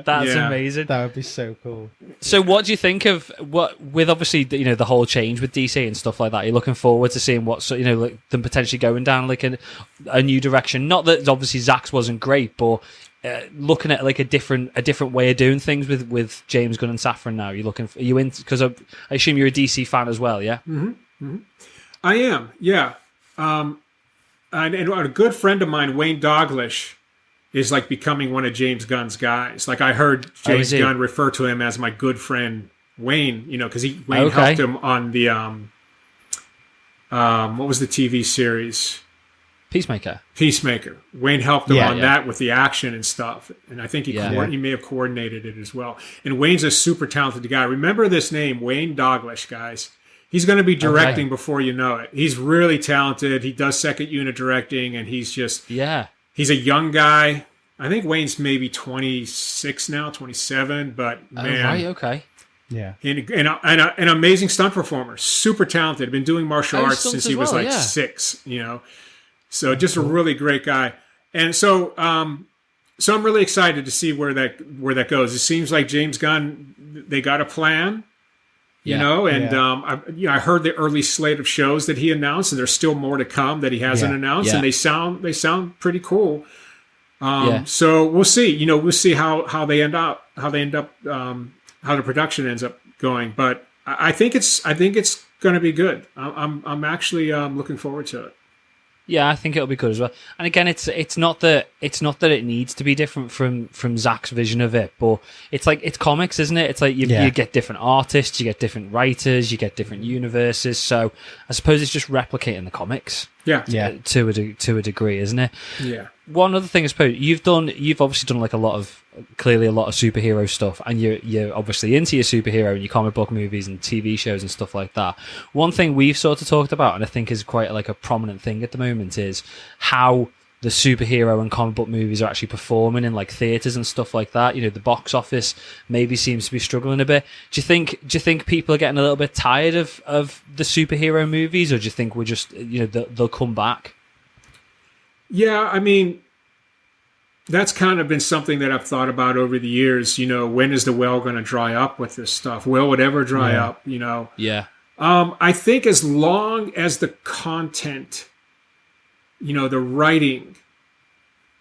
That's amazing. That would be so cool. So what do you think of with obviously the whole change with DC and stuff like that? You're looking forward to seeing like them potentially going down like a new direction. Not that obviously Zack's wasn't great, but looking at like a different way of doing things with James Gunn and Safran now. Are you in? Because I assume you're a DC fan as well, yeah? Mm-hmm. Mm-hmm. I am, yeah. And a good friend of mine, Wayne Douglas, is like becoming one of James Gunn's guys. Like I heard James Gunn refer to him as my good friend Wayne, because Wayne helped him on the what was the TV series? Peacemaker. Wayne helped him on that with the action and stuff, and I think he may have coordinated it as well. And Wayne's a super talented guy. Remember this name, Wayne Douglas, guys. He's going to be directing before you know it. He's really talented. He does second unit directing, and he's just he's a young guy. I think Wayne's maybe 26 now, 27, but man, yeah, and an amazing stunt performer, super talented. Been doing martial arts since he was 6. So just a really great guy. And so I'm really excited to see where that goes. It seems like James Gunn, they got a plan. I heard the early slate of shows that he announced, and there's still more to come that he hasn't announced, and they sound pretty cool. So we'll see. We'll see how they end up, how the production ends up going. But I think it's going to be good. I'm actually looking forward to it. Yeah, I think it'll be good as well. And again, it's not that it needs to be different from Zack's vision of it, but it's like it's comics, isn't it? It's like you get different artists, you get different writers, you get different universes. So I suppose it's just replicating the comics. Yeah. To a degree, isn't it? Yeah. one other thing I suppose you've obviously done like clearly a lot of superhero stuff, and you're obviously into your superhero and your comic book movies and TV shows and stuff like that. One thing we've sort of talked about, and I think is quite like a prominent thing at the moment, is how the superhero and comic book movies are actually performing in like theaters and stuff like that. You know, the box office maybe seems to be struggling a bit. Do you think people are getting a little bit tired of the superhero movies, or do you think we're just, you know, they'll come back? Yeah, I mean, that's kind of been something that I've thought about over the years. You know, when is the well going to dry up with this stuff? Will it ever dry up? You know? Yeah. I think as long as the content, you know, the writing,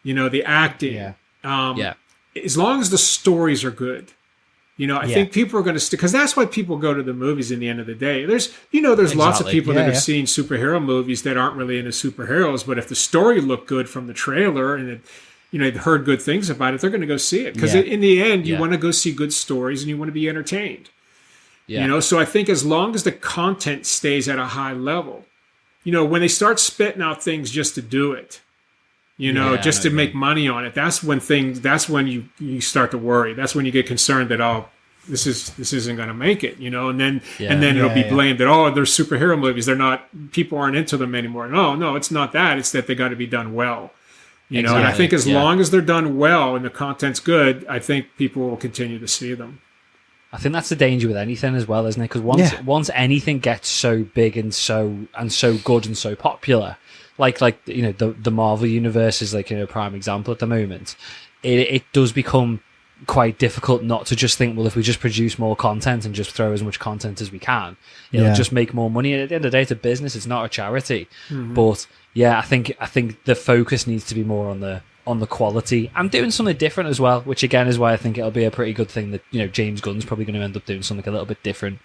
you know, the acting, as long as the stories are good, you know, I think people are going to because that's why people go to the movies in the end of the day. There's lots of people that have seen superhero movies that aren't really into superheroes, but if the story looked good from the trailer and it, you know, they've heard good things about it, they're going to go see it. Because in the end, you want to go see good stories and you want to be entertained. Yeah. You know, so I think as long as the content stays at a high level, you know, when they start spitting out things just to do it, you know, just to make money on it, that's when you start to worry. That's when you get concerned that, this isn't going to make it, you know, and then it'll be blamed that, they're superhero movies. People aren't into them anymore. No, it's not that. It's that they got to be done well. You know, and I think as long as they're done well and the content's good, I think people will continue to see them. I think that's the danger with anything as well, isn't it? Because once anything gets so big and so good and so popular, like you know, the Marvel universe is like, you know, a prime example at the moment. It does become quite difficult not to just think, well, if we just produce more content and just throw as much content as we can, it'll just make more money. And at the end of the day, it's a business; it's not a charity. Mm-hmm. But yeah, I think the focus needs to be more on the quality and doing something different as well. Which again is why I think it'll be a pretty good thing that, you know, James Gunn's probably going to end up doing something a little bit different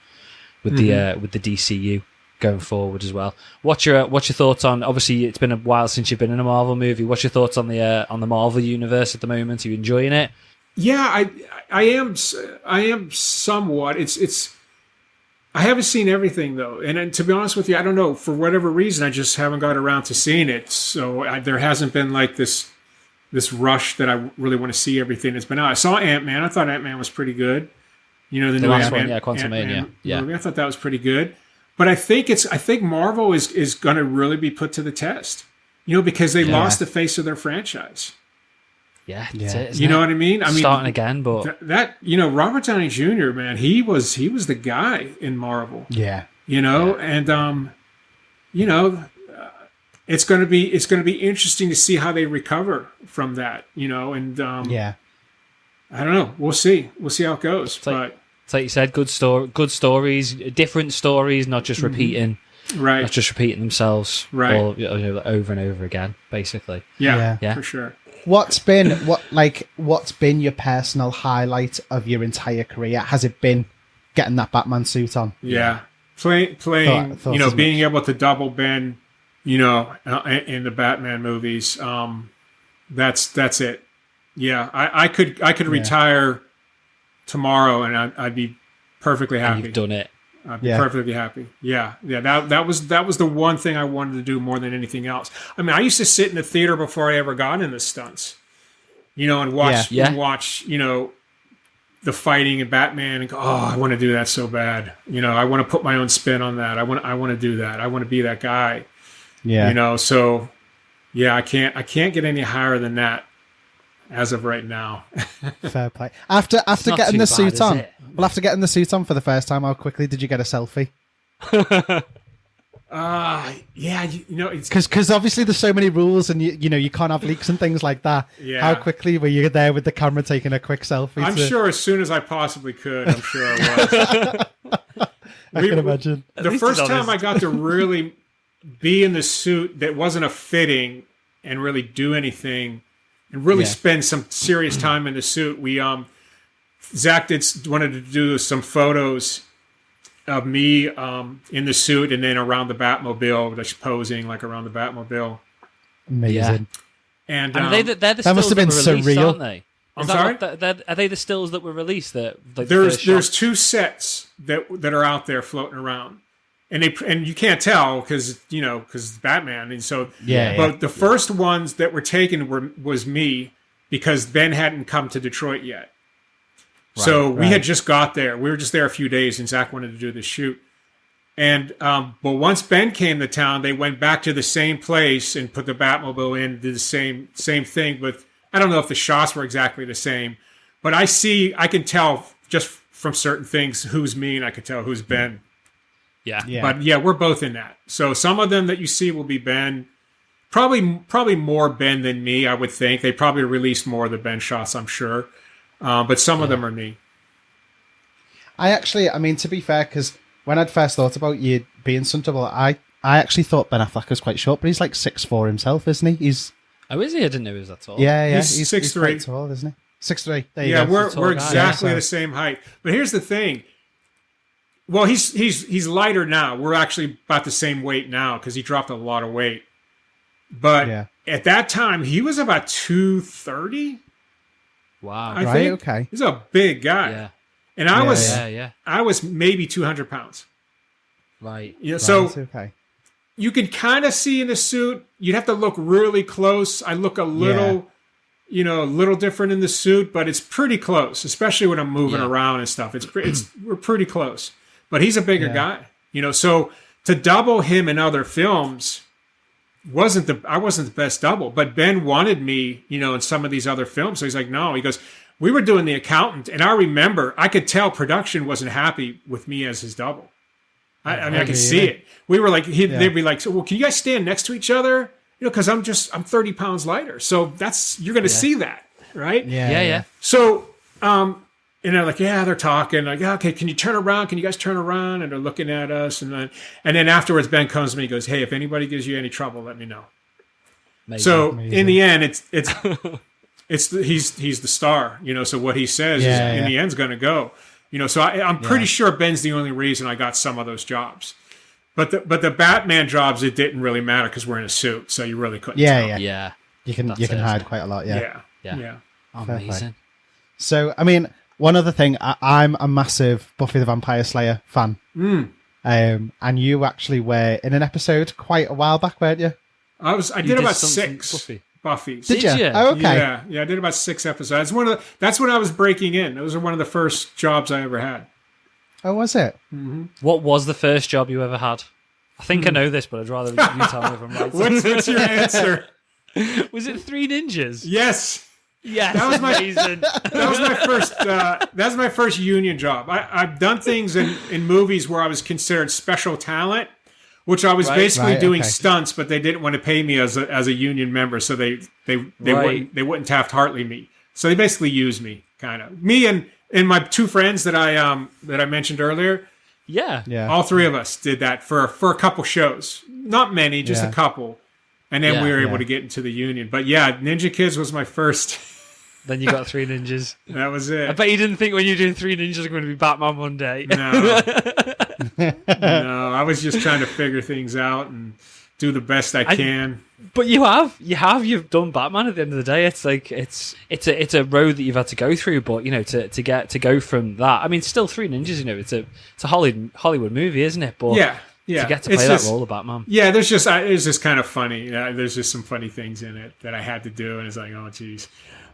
with the DCU going forward as well. What's your thoughts on? Obviously, it's been a while since you've been in a Marvel movie. What's your thoughts on the Marvel universe at the moment? Are you enjoying it? Yeah, I am somewhat. It's I haven't seen everything though, and to be honest with you, I don't know, for whatever reason I just haven't got around to seeing it. So there hasn't been like this rush that I really want to see everything that's been out. I saw Ant-Man. I thought Ant-Man was pretty good. You know, the new last Ant-Man, one, Quantumania. Yeah, movie. I thought that was pretty good. But I think Marvel is going to really be put to the test. You know, because they lost the face of their franchise. Yeah, that's it, you know what I mean? Starting again, but that you know, Robert Downey Jr., man, he was the guy in Marvel. Yeah, you know, and you know, it's going to be interesting to see how they recover from that. You know, and I don't know. We'll see how it goes. But it's like you said, good stories, different stories, not just repeating. Right. Not just repeating themselves, right? Or, you know, over and over again, basically. Yeah, for sure. What's been your personal highlight of your entire career? Has it been getting that Batman suit on? Yeah, playing, you know, being able to double bend, you know, in the Batman movies. That's it. Yeah, I could retire tomorrow and I'd be perfectly happy. And you've done it. I'd be perfectly happy. Yeah. That was the one thing I wanted to do more than anything else. I mean, I used to sit in the theater before I ever got into stunts, you know, and watch, you know, the fighting in Batman and go, oh, I want to do that so bad. You know, I want to put my own spin on that. I want to do that. I want to be that guy. Yeah. You know, so yeah, I can't get any higher than that as of right now. Fair play. After getting the suit on, after getting the suit on for the first time, how quickly did you get a selfie? Yeah, you know, it's because obviously there's so many rules, and you know you can't have leaks and things like that. Yeah. How quickly were you there with the camera taking a quick selfie? I'm sure as soon as I possibly could. I'm sure I was. I can imagine. The first time I got to really be in the suit that wasn't a fitting and really do anything and really spend some serious time in the suit. We Zach wanted to do some photos of me in the suit and then around the Batmobile, just posing like around the Batmobile. Amazing. Yeah. And they're the that stills must have been that were released, surreal. aren't they? I'm sorry? Are they the stills that were released? That like there's two sets that are out there floating around, and you can't tell because it's Batman, and so Yeah, But the first ones that were taken was me because Ben hadn't come to Detroit yet. So we had just got there. We were just there a few days, and Zach wanted to do the shoot. And but once Ben came to town, they went back to the same place and put the Batmobile in, did the same thing. But I don't know if the shots were exactly the same. But I can tell just from certain things who's me, and I can tell who's Ben. Yeah. But yeah, we're both in that. So some of them that you see will be Ben. Probably more Ben than me, I would think. They probably released more of the Ben shots, I'm sure. But some of them are me. I mean, to be fair, because when I'd first thought about you being stunt double, I actually thought Ben Affleck was quite short, but he's like 6'4" himself, isn't he? Oh, is he? I didn't know he was that tall. Yeah. He's 6'3". quite tall, isn't he? 6'3". There you Yeah, go. we're exactly the same height. But here's the thing. Well, he's lighter now. We're actually about the same weight now because he dropped a lot of weight. But at that time, he was about 230. Wow. I think. Okay. He's a big guy. Yeah. And I was maybe 200 pounds. Right. Yeah. So okay. You can kind of see in the suit. You'd have to look really close. I look a little, a little different in the suit, but it's pretty close, especially when I'm moving around and stuff. We're pretty close. But he's a bigger guy, So to double him in other films I wasn't the best double. But Ben wanted me, in some of these other films. So he's like, no. He goes, we were doing The Accountant, and I remember I could tell production wasn't happy with me as his double. I could see it. We were like, they'd be like, so, well, can you guys stand next to each other? Because I'm 30 pounds lighter. So you're going to see that, right? Yeah. So, and they're like, they're talking. Like, okay, can you turn around? Can you guys turn around? And they're looking at us. And then afterwards, Ben comes to me and goes, hey, if anybody gives you any trouble, let me know. Amazing. So in the end, he's the star, so what he says is in the end's going to go. So I'm pretty sure Ben's the only reason I got some of those jobs. But the Batman jobs, it didn't really matter because we're in a suit, so you really couldn't tell. Yeah. You can hide quite a lot, Yeah. Amazing. So, I mean, one other thing, I'm a massive Buffy the Vampire Slayer fan. And you actually were in an episode quite a while back, weren't you? I did about 6 Buffys. Did you? Oh, okay. Yeah, I did about 6 episodes. That's when I was breaking in. Those are one of the first jobs I ever had. Oh, was it? Mm-hmm. What was the first job you ever had? I think I know this, but I'd rather you tell me if I'm right. What's your answer? Was it Three Ninjas? Yes. Yes. That was amazing. That was my first. That was my first union job. I've done things in movies where I was considered special talent, which I was basically doing stunts, but they didn't want to pay me as a union member, so they wouldn't Taft-Hartley me. So they basically used me, kind of me and my 2 friends that I mentioned earlier. Yeah. All 3 of us did that for a couple shows, not many, just a couple, and then we were able to get into the union. But Ninja Kids was my first. Then you got Three Ninjas. That was it. I bet you didn't think when you were doing Three Ninjas, you're going to be Batman one day. No. No, I was just trying to figure things out and do the best I can. But you've done Batman at the end of the day. It's like it's a road that you've had to go through, but to go from that. I mean, still Three Ninjas. It's a Hollywood movie, isn't it? But to get to play that role of Batman. Yeah, it's just kind of funny. There's just some funny things in it that I had to do, and it's like, oh, geez.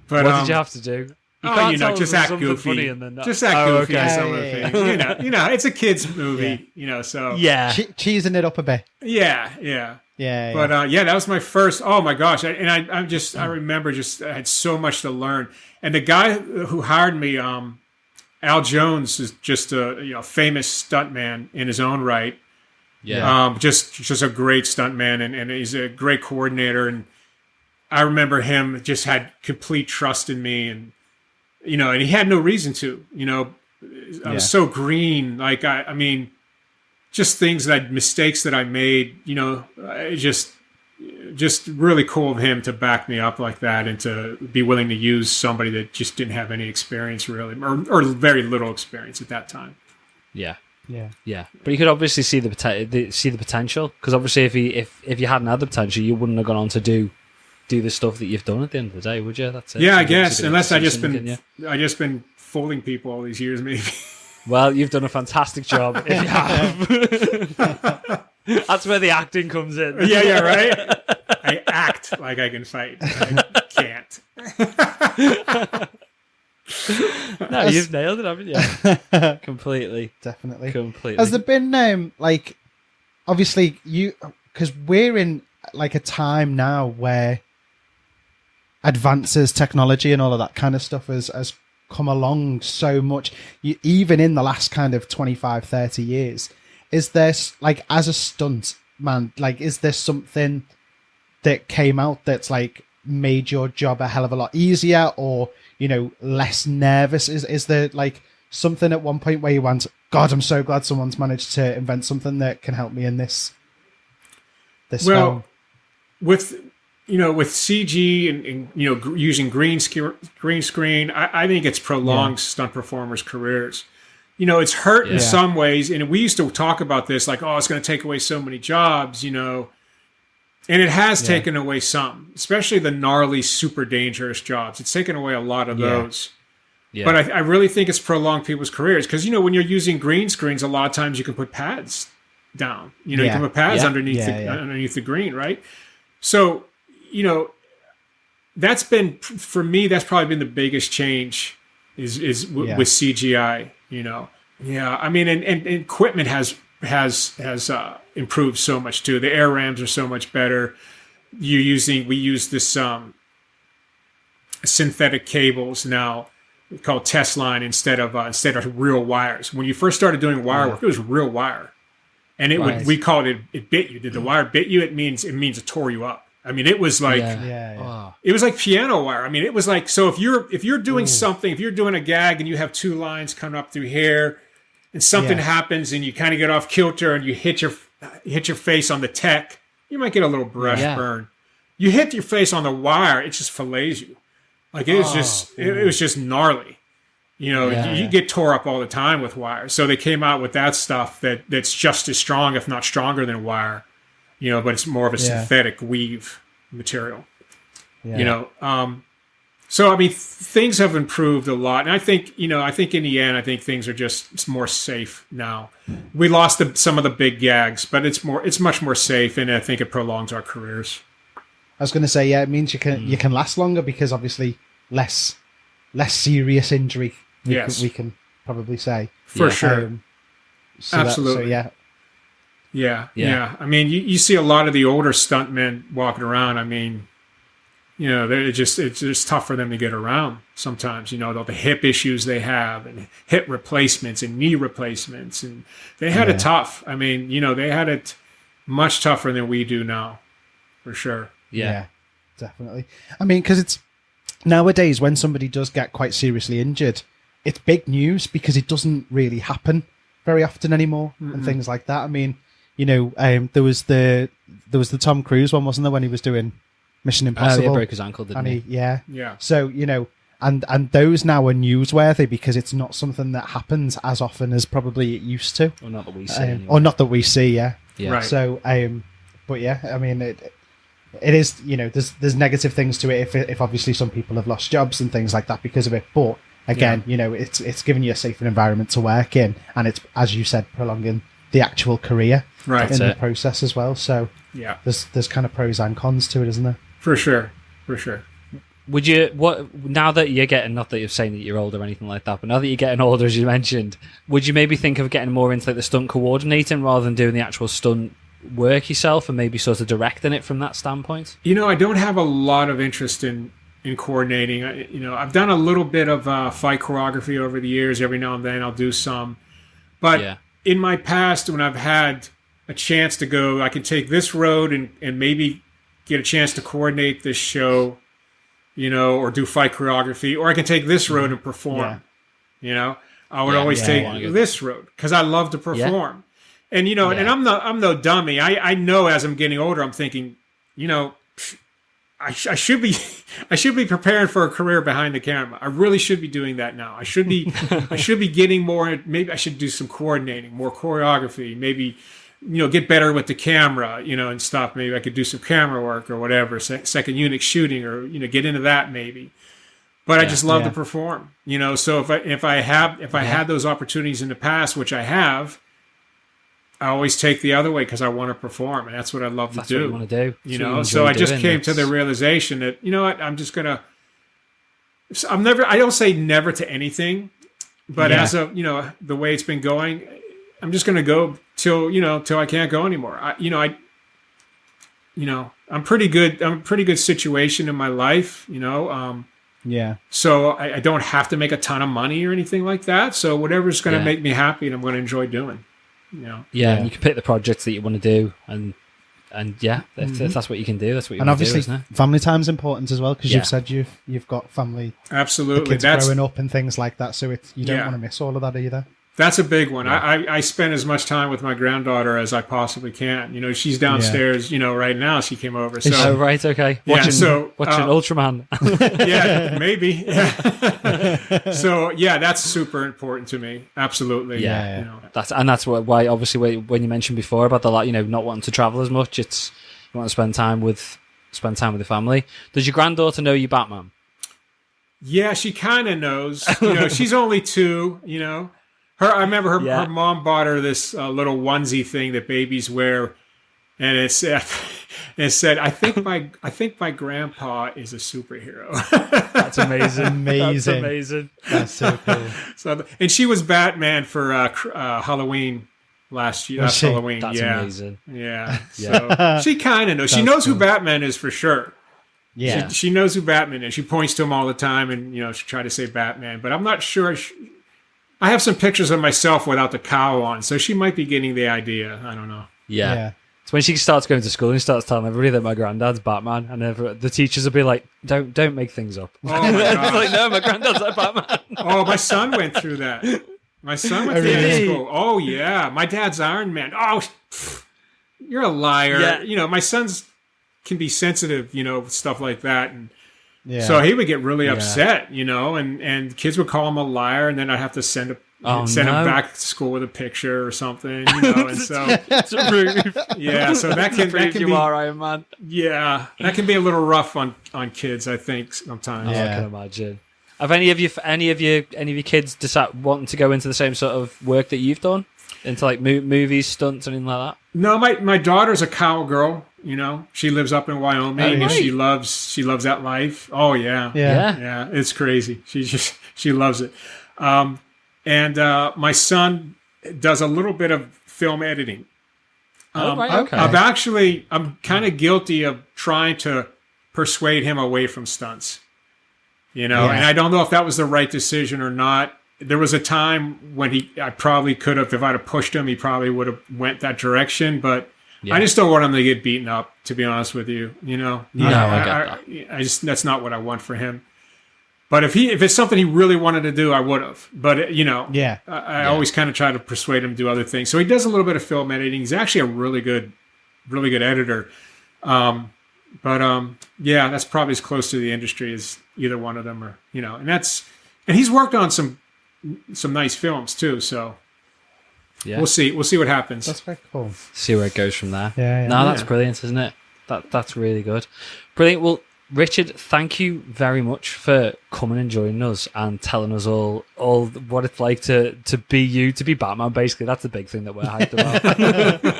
But what did you have to do? Just act goofy. Just act goofy in some of the things. It's a kids movie. So cheesing it up a bit. Yeah. But that was my first. Oh my gosh! I remember I had so much to learn. And the guy who hired me, Al Jones, is just a famous stuntman in his own right. Yeah. Just a great stuntman, and he's a great coordinator. And I remember him just had complete trust in me, and and he had no reason to. I was so green. Like I mean, just mistakes that I made. Just really cool of him to back me up like that, and to be willing to use somebody that just didn't have any experience really, or very little experience at that time. Yeah. But you could obviously see the potential, because obviously if you hadn't had the potential, you wouldn't have gone on to do the stuff that you've done at the end of the day, would you? That's it. Yeah, I guess, unless I just been fooling people all these years, maybe. Well, you've done a fantastic job. If you have. That's where the acting comes in. Yeah, right? I act like I can fight. I can't. No, you've nailed it, haven't you? Completely. Definitely. Completely. Has there been, obviously, because we're in, like, a time now where advances, technology and all of that kind of stuff has come along so much, even in the last kind of 25, 30 years. Is there, like, as a stunt man, like, is there something that came out that's, like, made your job a hell of a lot easier or, less nervous? Is there, like, something at one point where you went, God, I'm so glad someone's managed to invent something that can help me in this film? With CG and using green screen, I think it's prolonged stunt performers' careers. It's hurt in some ways, and we used to talk about this like, oh, it's going to take away so many jobs, and it has taken away some, especially the gnarly, super dangerous jobs. It's taken away a lot of those. Yeah. But I really think it's prolonged people's careers because, when you're using green screens, a lot of times you can put pads down. You can put pads underneath the green, right? So, that's been, for me, that's probably been the biggest change is with CGI, Yeah, I mean, and equipment has improved so much too. The air rams are so much better. We use this synthetic cables now called test line instead of real wires. When you first started doing wire work, it was real wire, and we called it bit you. Did the wire bit you? It means it tore you up. I mean, it was like it was like piano wire. I mean, it was like, so if you're doing something, if you're doing a gag and you have two lines coming up through here, and something happens and you kind of get off kilter and you hit your face on the tech, you might get a little brush burn. You hit your face on the wire, it just fillets you. Like it was just gnarly. You get tore up all the time with wire. So they came out with that stuff that's just as strong, if not stronger than wire. But it's more of a synthetic weave material. Yeah. So I mean, things have improved a lot, and I think in the end, I think things are just more safe now. We lost some of the big gags, but it's much more safe, and I think it prolongs our careers. I was going to say, it means you can last longer because obviously less serious injury. We can probably say for sure. Absolutely, Yeah. I mean, you see a lot of the older stuntmen walking around. I mean, it's just tough for them to get around sometimes. All the hip issues they have, and hip replacements and knee replacements, and they had it tough. I mean, they had it much tougher than we do now, for sure. Yeah, definitely. I mean, because it's nowadays when somebody does get quite seriously injured, it's big news because it doesn't really happen very often anymore, and things like that. I mean, there was the Tom Cruise one, wasn't there, when he was doing Mission Impossible? He broke his ankle, didn't he? Yeah. So, and those now are newsworthy because it's not something that happens as often as probably it used to. Or not that we see. Anyway. Or not that we see, yeah. Right. So, but yeah, I mean, it is, there's negative things to it if obviously some people have lost jobs and things like that because of it. But again, it's giving you a safer environment to work in, and it's, as you said, prolonging the actual career in the process as well. So there's kind of pros and cons to it, isn't there? For sure. Would you, now that you're getting, not that you're saying that you're old or anything like that, but now that you're getting older, as you mentioned, would you maybe think of getting more into like the stunt coordinating rather than doing the actual stunt work yourself, and maybe sort of directing it from that standpoint? I don't have a lot of interest in coordinating. I've done a little bit of fight choreography over the years. Every now and then I'll do some, but in my past, when I've had a chance to go, I can take this road and maybe get a chance to coordinate this show, or do fight choreography, or I can take this road and perform. I would always take this road because I love to perform. And and I'm no dummy. I know as I'm getting older, I'm thinking, I should be preparing for a career behind the camera. I really should be doing that now. I should be getting more. Maybe I should do some coordinating, more choreography. Maybe get better with the camera, and stuff. Maybe I could do some camera work or whatever, second unit shooting, or get into that maybe. but I just love to perform, so if I had those opportunities in the past, which I have, I always take the other way because I want to perform, and that's what I love to do. What you want to do. So I just came to the realization that, I'm just gonna. I don't say never to anything, but as of the way it's been going, I'm just gonna go till I can't go anymore. I'm pretty good. I'm a pretty good situation in my life, So I don't have to make a ton of money or anything like that. So whatever's going to make me happy and I'm going to enjoy doing, and you can pick the projects that you want to do, and if that's what you can do, that's what you and want to obviously do, isn't it? family time's important as well, because you've said you've got family, absolutely, the kids growing up and things like that, so you don't want to miss all of that either. That's a big one. I spend as much time with my granddaughter as I possibly can. She's downstairs, right now. She came over. So, oh, right, okay. Watching Ultraman. Yeah, maybe. Yeah. So, that's super important to me. Absolutely. Yeah. That's why, obviously, when you mentioned before about the not wanting to travel as much, it's you want to spend time with the family. Does your granddaughter know you Batman? Yeah, she kind of knows. She's only 2. I remember her mom bought her this little onesie thing that babies wear, and it said, "I think my grandpa is a superhero." That's amazing. That's amazing. That's so cool. And she was Batman for Halloween last year. Last Halloween. That's amazing. Yeah. So she kind of knows. She knows who Batman is for sure. Yeah. She knows who Batman is. She points to him all the time, and she try to say Batman, but I'm not sure. I have some pictures of myself without the cowl on, so she might be getting the idea. I don't know. Yeah. So when she starts going to school and starts telling everybody that my granddad's Batman, and the teachers will be like, "Don't make things up." Oh my gosh. Like, no, my granddad's like Batman. Oh, my son went through that. My son went through that school. Oh yeah, my dad's Iron Man. Oh, you're a liar. Yeah. My sons can be sensitive, stuff like that, and. Yeah. So he would get really upset, and kids would call him a liar, and then I'd have to send him back to school with a picture or something, and so so that can you be are Iron Man. Yeah, that can be a little rough on kids, I think, sometimes. I can imagine. Have any of your kids decide wanting to go into the same sort of work that you've done, into like movies, stunts, anything like that? No, my daughter's a cowgirl. She lives up in Wyoming, and she loves that life. Oh yeah, it's crazy. She loves it. And my son does a little bit of film editing. Okay. I'm kind of guilty of trying to persuade him away from stunts. And I don't know if that was the right decision or not. There was a time when I probably could have, if I'd have pushed him, he probably would have went that direction, but. Yeah. I just don't want him to get beaten up, to be honest with you. I get that. I just that's not what I want for him. But if it's something he really wanted to do, I would have. But I always kind of try to persuade him to do other things. So he does a little bit of film editing. He's actually a really good editor. That's probably as close to the industry as either one of them are. And he's worked on some nice films too. So. Yeah. We'll see what happens. That's very cool. See where it goes from there. Yeah. No, that's brilliant, isn't it? That's really good. Brilliant. Well, Richard, thank you very much for coming and joining us and telling us all what it's like to be Batman. Basically, that's the big thing that we're hyped about.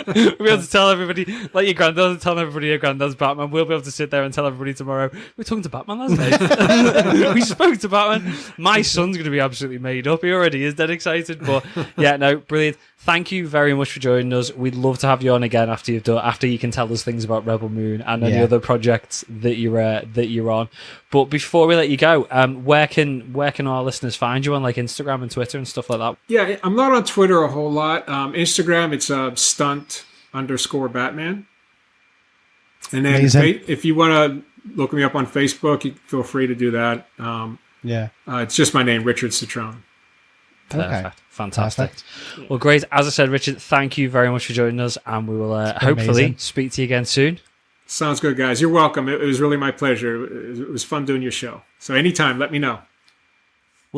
We'll be able to tell everybody, like your granddad telling everybody your granddad's Batman. We'll be able to sit there and tell everybody tomorrow, we're talking to Batman last night. We spoke to Batman. My son's going to be absolutely made up. He already is dead excited. But brilliant. Thank you very much for joining us. We'd love to have you on again after you can tell us things about Rebel Moon and any other projects that you're on. But before we let you go, where can our listeners find you on like Instagram and Twitter and stuff like that? Yeah, I'm not on Twitter a whole lot. Instagram, it's stunt_Batman. And then if you want to look me up on Facebook, you feel free to do that. It's just my name, Richard Cetrone. Perfect. Okay. Fantastic. Perfect. Well, great. As I said, Richard, thank you very much for joining us, and we will hopefully speak to you again soon. Sounds good, guys. You're welcome. It was really my pleasure. It was fun doing your show. So anytime, let me know.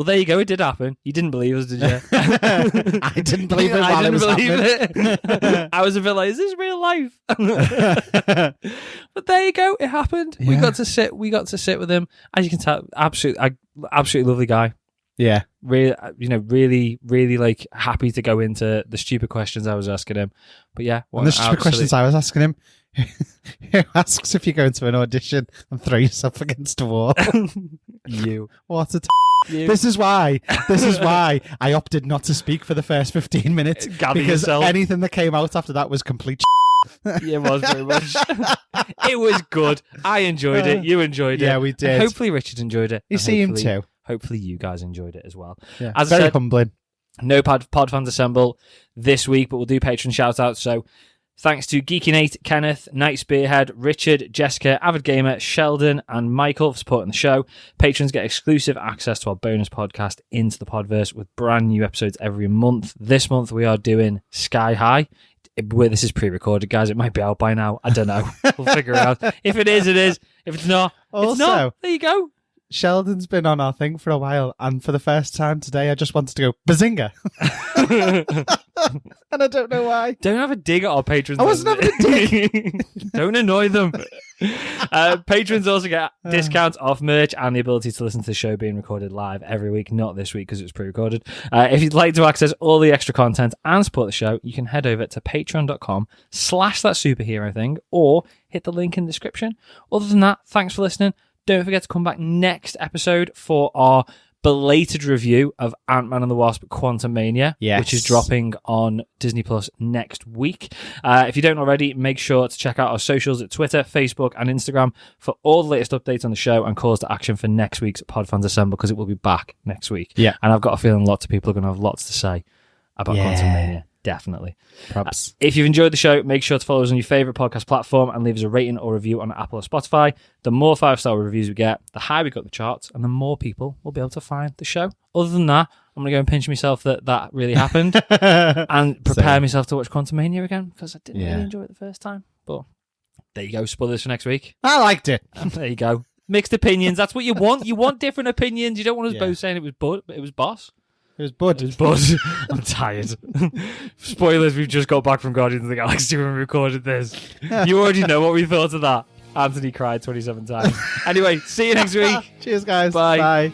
Well, there you go. It did happen. You didn't believe us, did you? I didn't believe it while it was happening. It. I was a bit like, is this real life? But there you go. It happened. Yeah. We got to sit with him. As you can tell, absolutely lovely guy. Yeah. Really, really like happy to go into the stupid questions I was asking him. But yeah, and the stupid questions I was asking him. Who asks if you go into an audition and throw yourself against a wall? You. What a you. This is why I opted not to speak for the first 15 minutes. Gather because yourself. Anything that came out after that was complete Yeah, it was very much. It was good. I enjoyed it. You enjoyed it. Yeah, we did. And hopefully Richard enjoyed it. You seem to. Hopefully you guys enjoyed it as well. Yeah, as very I said, humbling. No pod fans assemble this week, but we'll do patron shout outs. So thanks to Geeky Nate, Kenneth, Night Spearhead, Richard, Jessica, Avid Gamer, Sheldon, and Michael for supporting the show. Patrons get exclusive access to our bonus podcast, Into the Podverse, with brand new episodes every month. This month we are doing Sky High. This is pre-recorded, guys. It might be out by now. I don't know. We'll figure it out. If it is, it is. If it's not, it's not. There you go. Sheldon's been on our thing for a while, and for the first time today, I just wanted to go, bazinga! And I don't know why. Don't have a dig at our patrons. I wasn't having a dig. Don't annoy them. Patrons also get discounts off merch and the ability to listen to the show being recorded live every week. Not this week because it was pre-recorded. If you'd like to access all the extra content and support the show, you can head over to patreon.com/thatsuperhero thing or hit the link in the description. Other than that, thanks for listening. Don't forget to come back next episode for our belated review of Ant-Man and the Wasp: Quantumania, which is dropping on Disney Plus next week. If you don't already, make sure to check out our socials at Twitter, Facebook, and Instagram for all the latest updates on the show and calls to action for next week's Podfans Assemble, because it will be back next week. Yeah. And I've got a feeling lots of people are going to have lots to say about Quantumania. Definitely. Props. If you've enjoyed the show, make sure to follow us on your favourite podcast platform and leave us a rating or review on Apple or Spotify. The more 5-star reviews we get, the higher we got the charts, and the more people will be able to find the show. Other than that, I'm going to go and pinch myself that really happened and prepare myself to watch Quantumania again, because I didn't really enjoy it the first time. But there you go. Spoilers for next week. I liked it. There you go. Mixed opinions. That's what you want. You want different opinions. You don't want us both saying it was Bud, but it was Boss. It was Bud. It was Bud. I'm tired. Spoilers, we've just got back from Guardians of the Galaxy when we recorded this. You already know what we thought of that. Anthony cried 27 times. Anyway, see you next week. Cheers, guys. Bye. Bye.